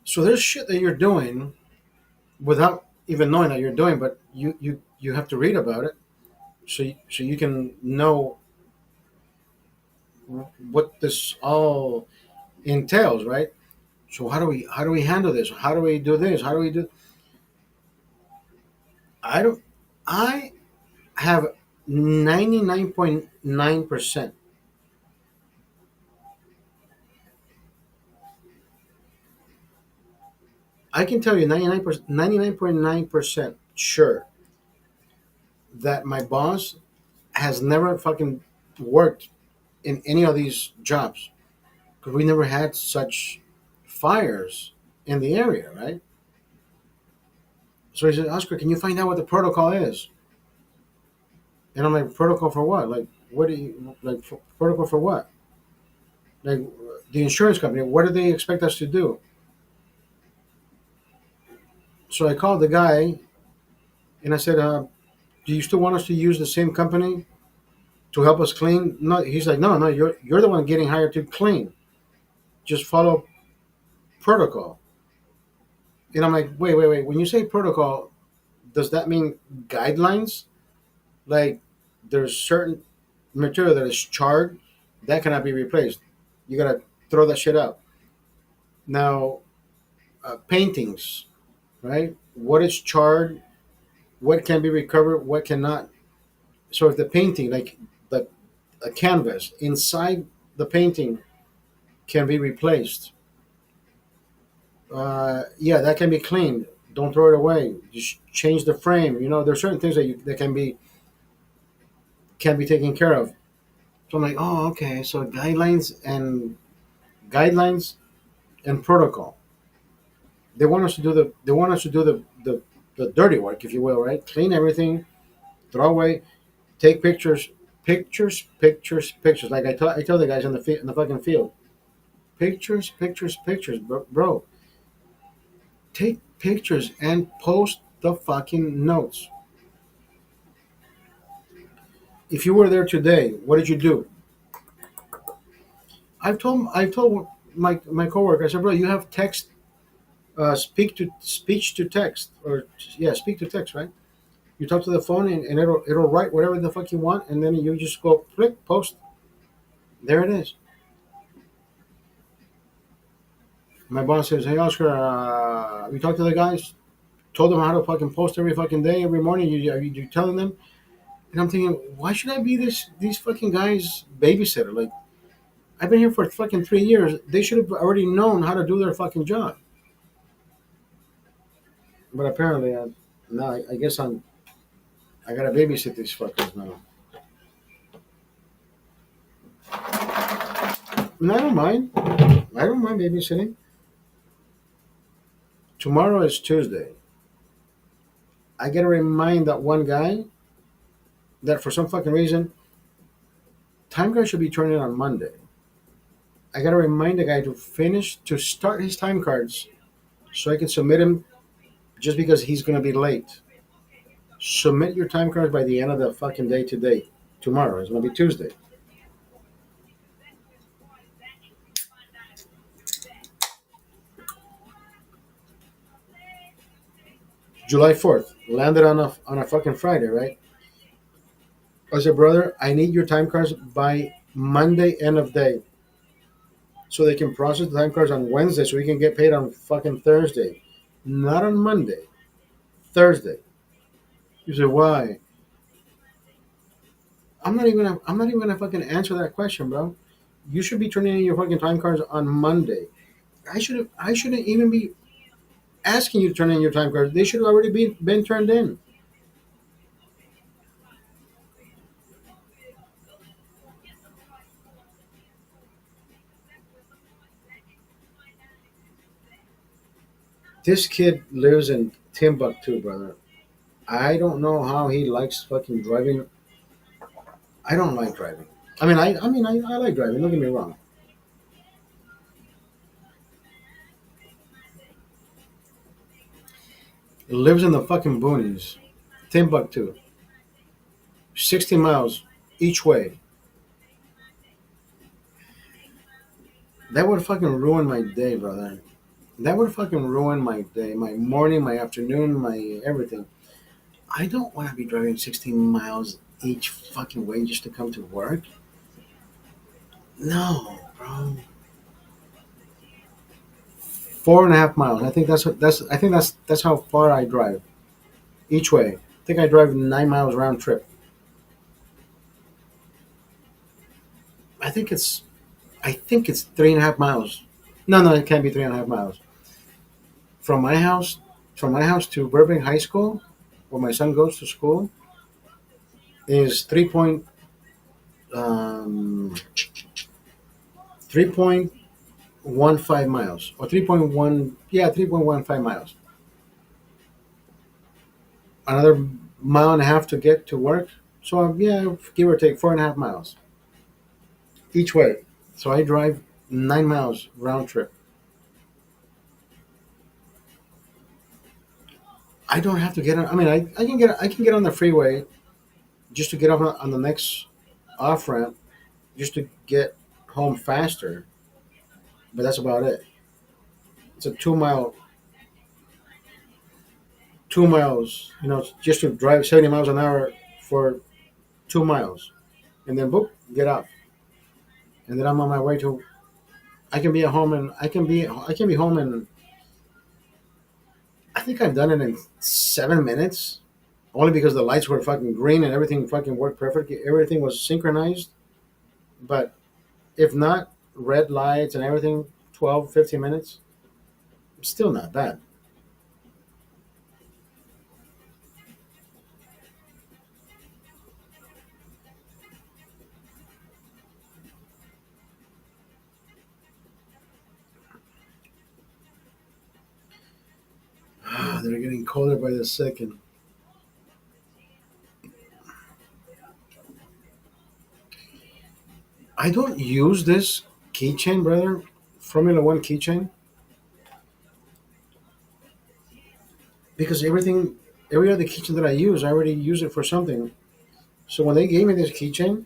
So there's shit that you're doing without even knowing that you're doing, but you have to read about it so you can know what this all entails, right? So how do we handle this? How do we do this? How do we do? I don't. I have 99.9% I can tell you 99%, 99.9% sure that my boss has never fucking worked in any of these jobs because we never had such fires in the area, right? So he said, Oscar, can you find out what the protocol is? And I'm like, protocol for what? Like, what do you like? Protocol for what? Like, the insurance company. What do they expect us to do? So I called the guy and I said, "Do you still want us to use the same company to help us clean?" No, he's like, "No, no, you're the one getting hired to clean. Just follow protocol." And I'm like, "Wait, wait, wait. When you say protocol, does that mean guidelines? Like, there's certain material that is charred that cannot be replaced. You gotta throw that shit out." Now, paintings, right? What is charred? What can be recovered? What cannot? So if the painting, like the a canvas inside the painting, can be replaced, yeah, that can be cleaned. Don't throw it away. Just change the frame. You know, there's certain things that can be taken care of. So I'm like, oh, okay. So guidelines and protocol. They want us to do the dirty work, if you will, right? Clean everything, throw away, take pictures, pictures. Like I tell the guys in the fucking field, pictures, bro. Take pictures and post the fucking notes. If you were there today, what did you do? I've told my coworker. I said, bro, you have text, speech to text, or yeah, speak to text, right? You talk to the phone and it'll write whatever the fuck you want, and then you just go click post. There it is. My boss says, hey Oscar, we talked to the guys, told them how to fucking post every fucking day, every morning. You telling them? And I'm thinking, why should I be these fucking guys babysitter? Like, I've been here for fucking 3 years. They should have already known how to do their fucking job. But apparently, now I guess I gotta babysit these fuckers now. And I don't mind. I don't mind babysitting. Tomorrow is Tuesday. I gotta remind that one guy that for some fucking reason, time card should be turned in on Monday. I gotta remind the guy to start his time cards so I can submit him just because he's gonna be late. Submit your time cards by the end of the fucking day today. Tomorrow is gonna be Tuesday. July 4th. Landed on a fucking Friday, right? I said, brother, I need your time cards by Monday end of day. So they can process the time cards on Wednesday so we can get paid on fucking Thursday. Not on Monday. Thursday. You say, why? I'm not even gonna fucking answer that question, bro. You should be turning in your fucking time cards on Monday. I shouldn't even be asking you to turn in your time cards. They should have already been turned in. This kid lives in Timbuktu, brother. I don't know how he likes fucking driving. I don't like driving. I like driving. Don't get me wrong. He lives in the fucking boonies, Timbuktu, 60 miles each way. That would fucking ruin my day, brother. That would fucking ruin my day, my morning, my afternoon, my everything. I don't want to be driving 16 miles each fucking way just to come to work. No, bro. 4.5 miles. I think that's how far I drive each way. I think I drive 9 miles round trip. I think it's I think it's 3.5 miles. No, no, it can't be 3.5 miles. from my house from my house to Burbank High School, where my son goes to school, is 3.15 miles, or 3.1, yeah, 3.15 miles. Another mile and a half to get to work. So yeah, give or take 4.5 miles each way. So I drive 9 miles round trip. I don't have to get on. I mean, I can get on the freeway just to get off on the next off ramp, just to get home faster. But that's about it. It's a 2 miles. Just to drive 70 miles an hour for 2 miles, and then boop, get off, and then I'm on my way to. I can be at home, and I can be home in. I think I've done it in 7 minutes, only because the lights were fucking green and everything fucking worked perfectly. Everything was synchronized. But if not, red lights and everything, 12, 15 minutes, still not bad. They're getting colder by the second. I don't use this keychain, brother. Formula One keychain, because every other keychain that I use, I already use it for something. So when they gave me this keychain,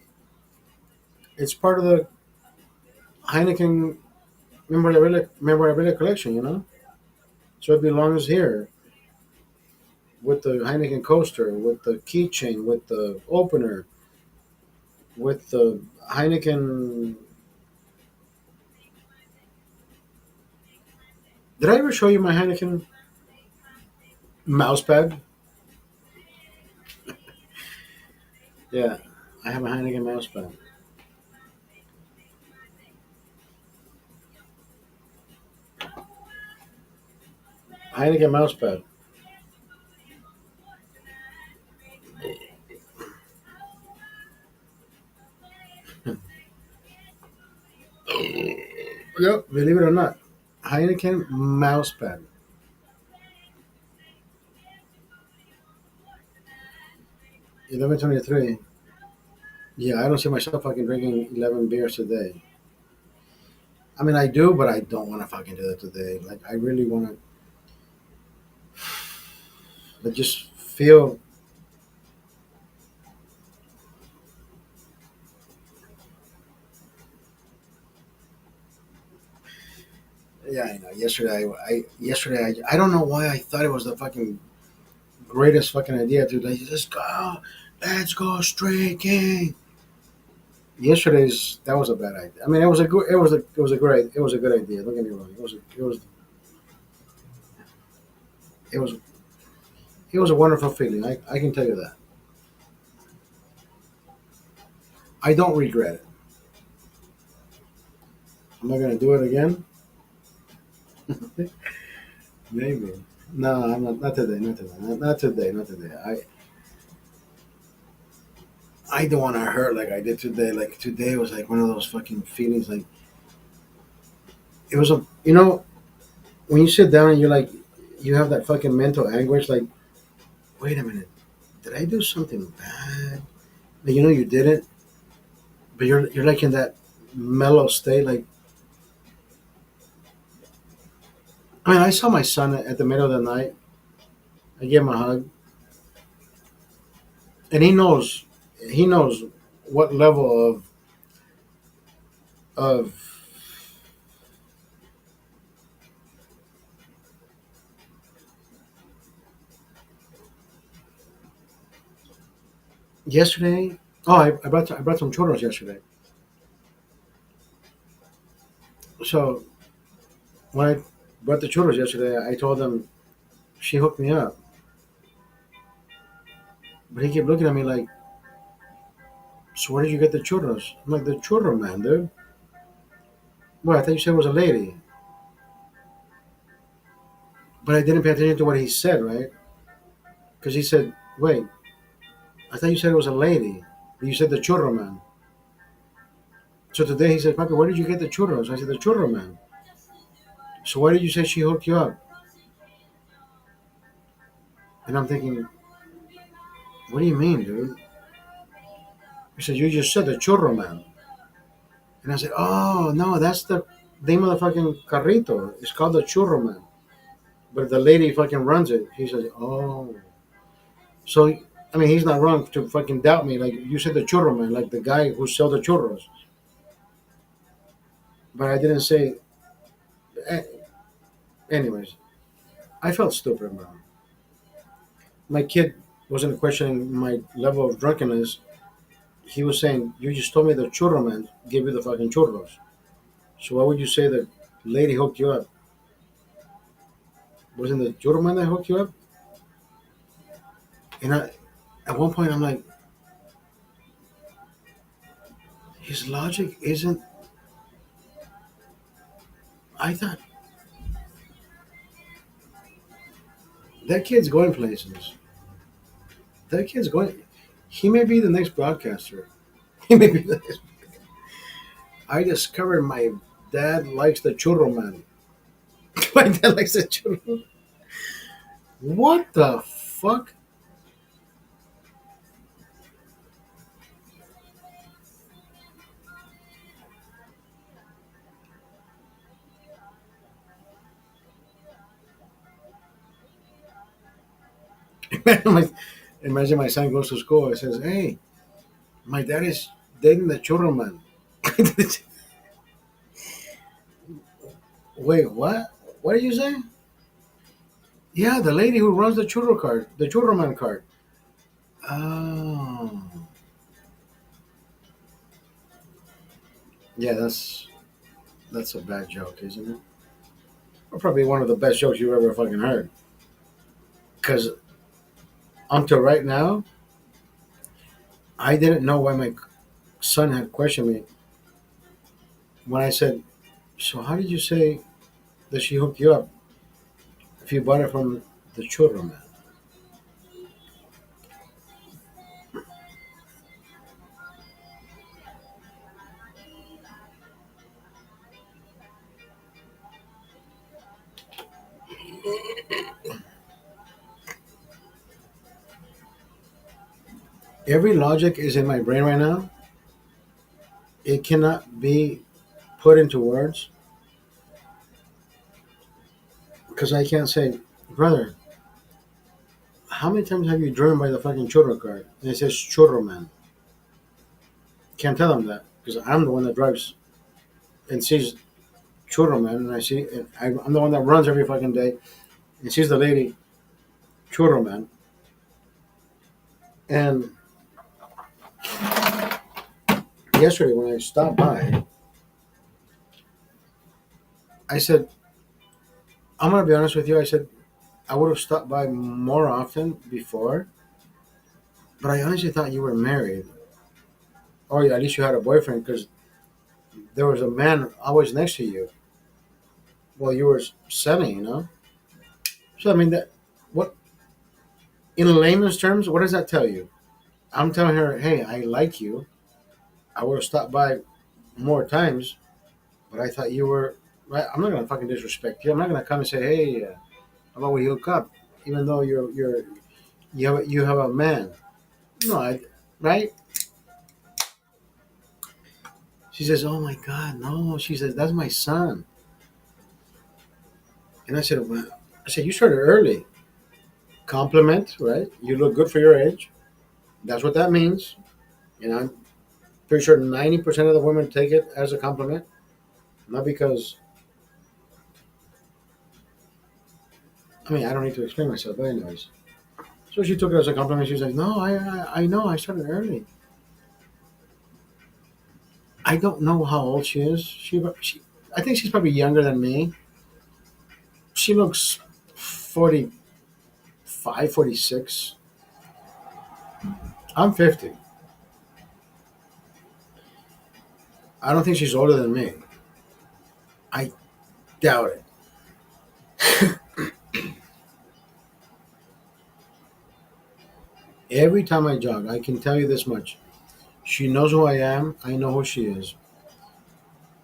it's part of the Heineken memorabilia collection, So it belongs here with the Heineken coaster, with the keychain, with the opener, with the Heineken. Did I ever show you my Heineken mouse pad? Yeah, I have a Heineken mouse pad. Heineken mouse pad. Yep, believe it or not, Heineken mouse pad. 11:23. Yeah, I don't see myself fucking drinking 11 beers a day. I mean, I do, but I don't want to fucking do that today. Like, I really want to, but just feel. Yeah, I know. I don't know why I thought it was the fucking greatest fucking idea, dude. Like, let's go straight king. Yesterday's that was a bad idea. I mean, it was a good idea. Don't get me wrong. It was it was a wonderful feeling. I can tell you that. I don't regret it. Am I gonna do it again? Maybe. No, I'm not. Not today. Not today. Not today. Not today. I don't want to hurt like I did today. Like today was like one of those fucking feelings. Like it was a when you sit down and you're like you have that fucking mental anguish. Like, wait a minute, did I do something bad? Like, you didn't, but you're like in that mellow state. Like, I mean, I saw my son at the middle of the night. I gave him a hug, and he knows what level of yesterday. Oh, I brought some churros yesterday. So when I brought the churros yesterday, I told him she hooked me up, but he kept looking at me like, "So where did you get the churros?" I'm like, "The churro man, dude." Well, I thought you said it was a lady. But I didn't pay attention to what he said, right? Because he said, "Wait, I thought you said it was a lady. You said the churro man." So today he said, "Papi, where did you get the churros?" I said, "The churro man." So why did you say she hooked you up? And I'm thinking, what do you mean, dude? He said, "You just said the churro man." And I said, "Oh no, that's the name of the fucking carrito. It's called the churro man." But the lady fucking runs it. He says, "Oh." So, I mean, he's not wrong to fucking doubt me. Like, you said the churro man, like the guy who sell the churros. But I didn't say. eh, Anyways, I felt stupid, bro. My kid wasn't questioning my level of drunkenness. He was saying, "You just told me the churro man gave you the fucking churros. So why would you say the lady hooked you up? Wasn't the churro man that hooked you up?" And at one point, I'm like, his logic isn't. I thought that kid's going places. That kid's going. He may be the next broadcaster. He may be the next. I discovered my dad likes the churro man. My dad likes the churro. What the fuck? Imagine my son goes to school and says, "Hey, my dad is dating the churro man." Wait, what? What did you say? Yeah, the lady who runs the churro cart, the churro man cart. Oh, yeah, that's a bad joke, isn't it? Or probably one of the best jokes you've ever fucking heard. Because until right now, I didn't know why my son had questioned me when I said, "So how did you say that she hooked you up if you bought it from the churro man?" Every logic is in my brain right now. It cannot be put into words because I can't say, "Brother, how many times have you driven by the fucking churro cart?" And it says churro man. Can't tell him that because I'm the one that drives and sees churro man, and I see, and I'm the one that runs every fucking day and sees the lady churro man. And yesterday when I stopped by, I said, "I'm gonna be honest with you." I said, "I would have stopped by more often before, but I honestly thought you were married, or at least you had a boyfriend, because there was a man always next to you while you were selling, you know." So I mean that, what, in layman's terms, what does that tell you? I'm telling her, "Hey, I like you. I would have stopped by more times, but I thought you were right." I'm not gonna fucking disrespect you. I'm not gonna come and say, "Hey, how about we hook up?" Even though you have a man. No, right? She says, "Oh my God, no." She says, "That's my son." And I said, "Well," I said, "You started early. Compliment, right? You look good for your age. That's what that means." You know, I'm pretty sure 90% of the women take it as a compliment, not because, I mean, I don't need to explain myself, but anyways. So she took it as a compliment. She was like, "No, I know. I started early." I don't know how old she is. I think she's probably younger than me. She looks 45, 46. I'm 50. I don't think she's older than me. I doubt it. Every time I jog, I can tell you this much. She knows who I am. I know who she is.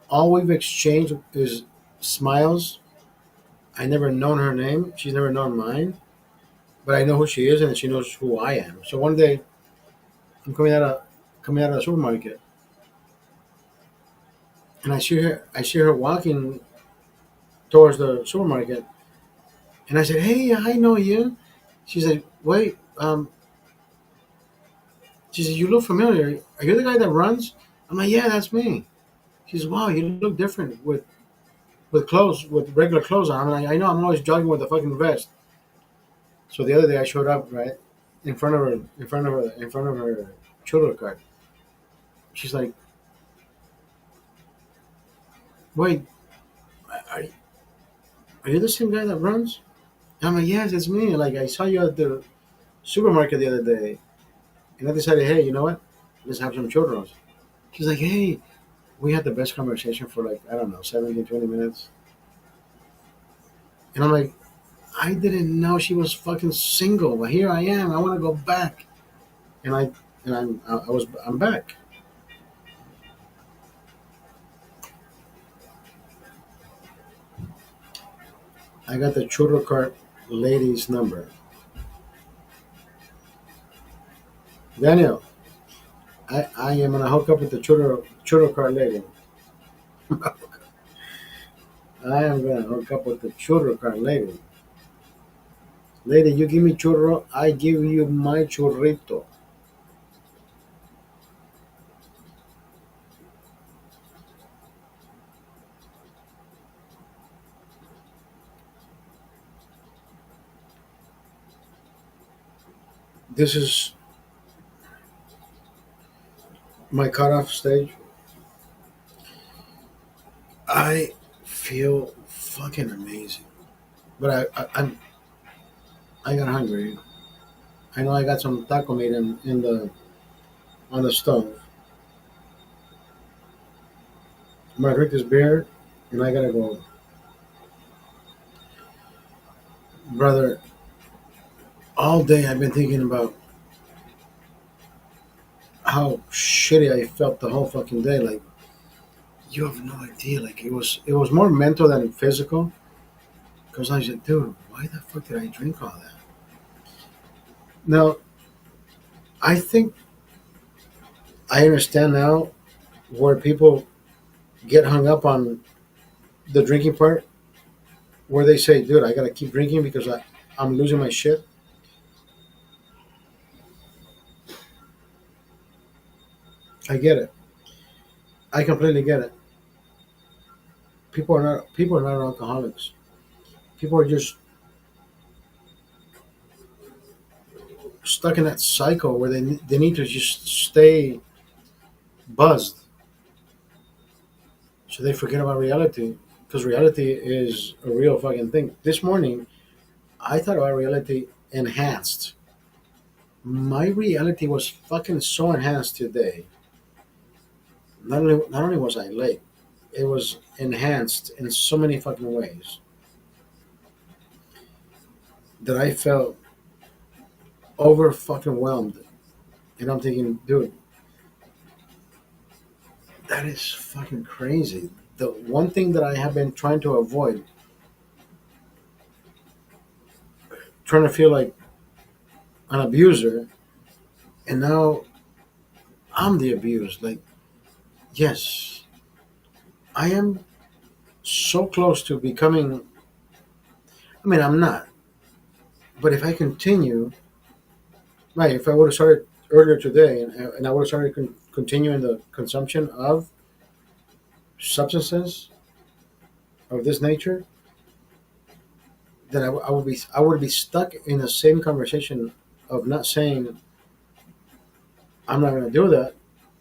All we've exchanged is smiles. I never known her name. She's never known mine. But I know who she is, and she knows who I am. So one day, I'm coming out of the supermarket, and I see her walking towards the supermarket, and I said, "Hey, I know you." She said, "Wait." She said, "You look familiar. Are you the guy that runs?" I'm like, "Yeah, that's me." She says, "Wow, you look different with clothes, with regular clothes on." I'm like, "I know. I'm always jogging with a fucking vest." So the other day, I showed up right in front of her churro cart. She's like, "Wait, are, are you the same guy that runs?" I'm like, "Yes, it's me. Like I saw you at the supermarket the other day, and I decided, hey, you know what? Let's have some churros." She's like, "Hey." We had the best conversation for like, I don't know, 17, 20 minutes. And I'm like, I didn't know she was fucking single, but here I am. I want to go back. And I'm back. I got the churro cart lady's number. Daniel, I am going to hook up with the churro cart lady. I am going to hook up with the churro cart lady. Lady, you give me churro, I give you my churrito. This is my cutoff stage. I feel fucking amazing. But I got hungry. I know I got some taco meat in the on the stove. I'm gonna drink this beer, and I gotta go, brother. All day I've been thinking about how shitty I felt the whole fucking day. Like you have no idea. Like it was more mental than physical. Because I said, dude, why the fuck did I drink all that? Now I think I understand now where people get hung up on the drinking part, where they say, dude, I gotta keep drinking because I'm losing my shit. I get it. I completely get it. People are not alcoholics. People are just stuck in that cycle where they need to just stay buzzed, so they forget about reality, because reality is a real fucking thing. This morning I thought about reality enhanced. My reality was fucking so enhanced today. Not only was I late, it was enhanced in so many fucking ways that I felt over fucking whelmed. And I'm thinking, dude, that is fucking crazy. The one thing that I have been trying to avoid, trying to feel like an abuser, and now I'm the abused. Like, yes, I am so close to becoming. I mean, I'm not. But if I continue, right, if I would have started earlier today, and I would have started continuing the consumption of substances of this nature, then I would be stuck in the same conversation of not saying I'm not going to do that,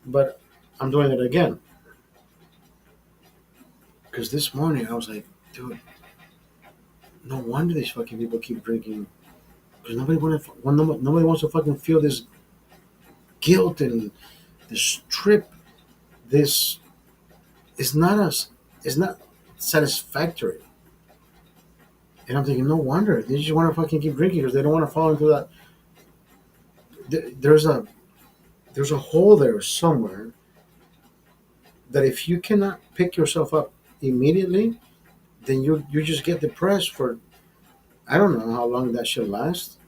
but I'm doing it again. Because this morning I was like, dude, no wonder these fucking people keep drinking. Because nobody wants to fucking feel this guilt and this trip. This is not us. It's not satisfactory. And I'm thinking, no wonder they just want to fucking keep drinking because they don't want to fall into there's a hole there somewhere that if you cannot pick yourself up immediately, then you just get depressed for I don't know how long that should last.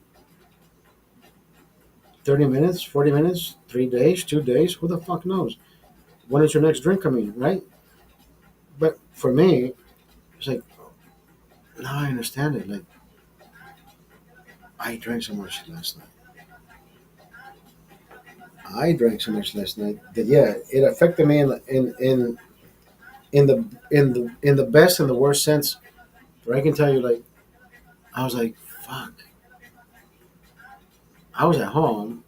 30 minutes, 40 minutes, 3 days, 2 days. Who the fuck knows? When is your next drink coming? Right? But for me, it's like now I understand it. Like I drank so much last night. I drank so much last night that yeah, it affected me in the best and the worst sense. But I can tell you, like I was like, fuck. I was at home.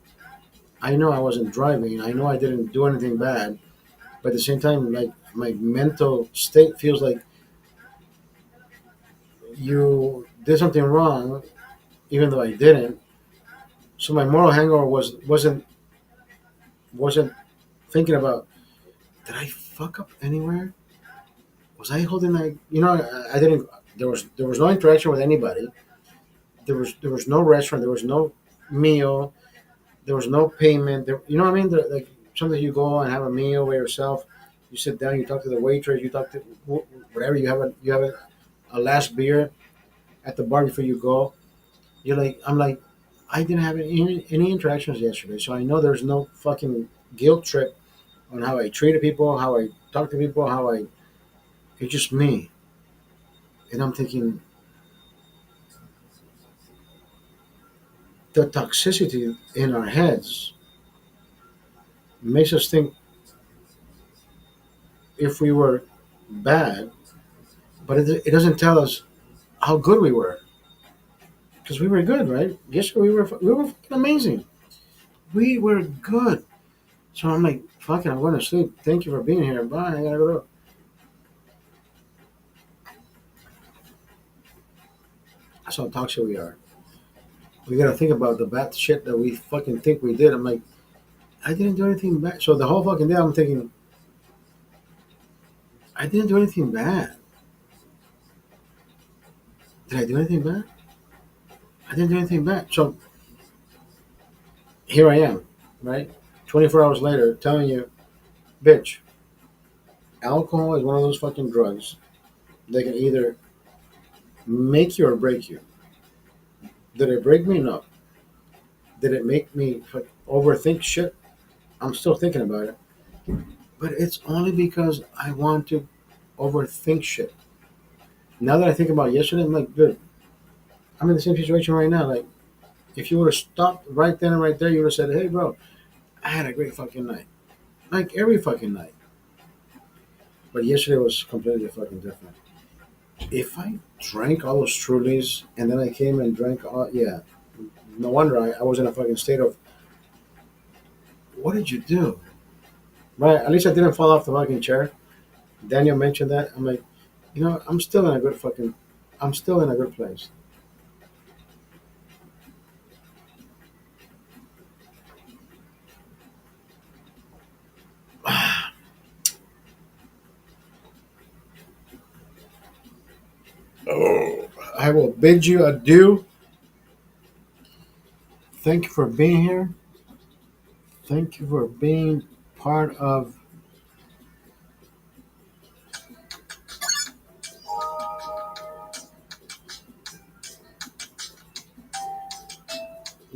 I know I wasn't driving. I know I didn't do anything bad. But at the same time, like my mental state feels like you did something wrong, even though I didn't. So my moral hangover wasn't thinking about did I fuck up anywhere? Was I holding that? I didn't. There was no interaction with anybody. There was no restaurant. There was no meal. There was no payment. You know what I mean? Like sometimes you go and have a meal by yourself. You sit down. You talk to the waitress. You talk to whatever. You have a last beer at the bar before you go. You're like I'm like I didn't have any interactions yesterday, so I know there's no fucking guilt trip on how I treated people, how I talk to people, how I. It's just me, and I'm thinking the toxicity in our heads makes us think if we were bad, but it doesn't tell us how good we were because we were good, right? Yes, we were fucking amazing. We were good. So I'm like, fucking, I'm going to sleep. Thank you for being here. Bye. I gotta go. That's how toxic we are. We gotta think about the bad shit that we fucking think we did. I'm like, I didn't do anything bad. So the whole fucking day, I'm thinking, I didn't do anything bad. Did I do anything bad? I didn't do anything bad. So here I am, right? 24 hours later, telling you, bitch, alcohol is one of those fucking drugs that can either make you or break you. Did it break me? No. Did it make me overthink shit? I'm still thinking about it. But it's only because I want to overthink shit. Now that I think about yesterday, I'm like, dude, I'm in the same situation right now. Like, if you would have stopped right then and right there, you would have said, hey, bro, I had a great fucking night. Like every fucking night. But yesterday was completely fucking different. If I drank all those Trulies and then I came and drank all, yeah, no wonder I was in a fucking state of, what did you do? Right? At least I didn't fall off the fucking chair. Daniel mentioned that. I'm like, I'm still in a good fucking, I'm still in a good place. Oh, I will bid you adieu. Thank you for being here. Thank you for being part of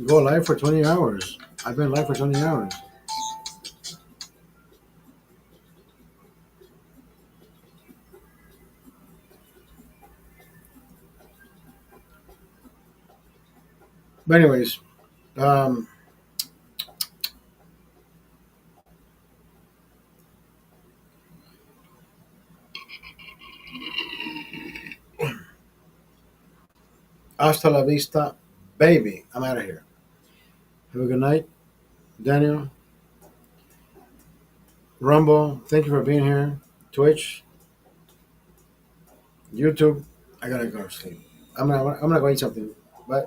Go Live for 20 hours. I've been live for 20 hours. But anyways, um, hasta la vista, baby. I'm out of here. Have a good night, Daniel. Rumble, thank you for being here. Twitch, YouTube. I gotta go to sleep. I'm gonna go eat something. Bye.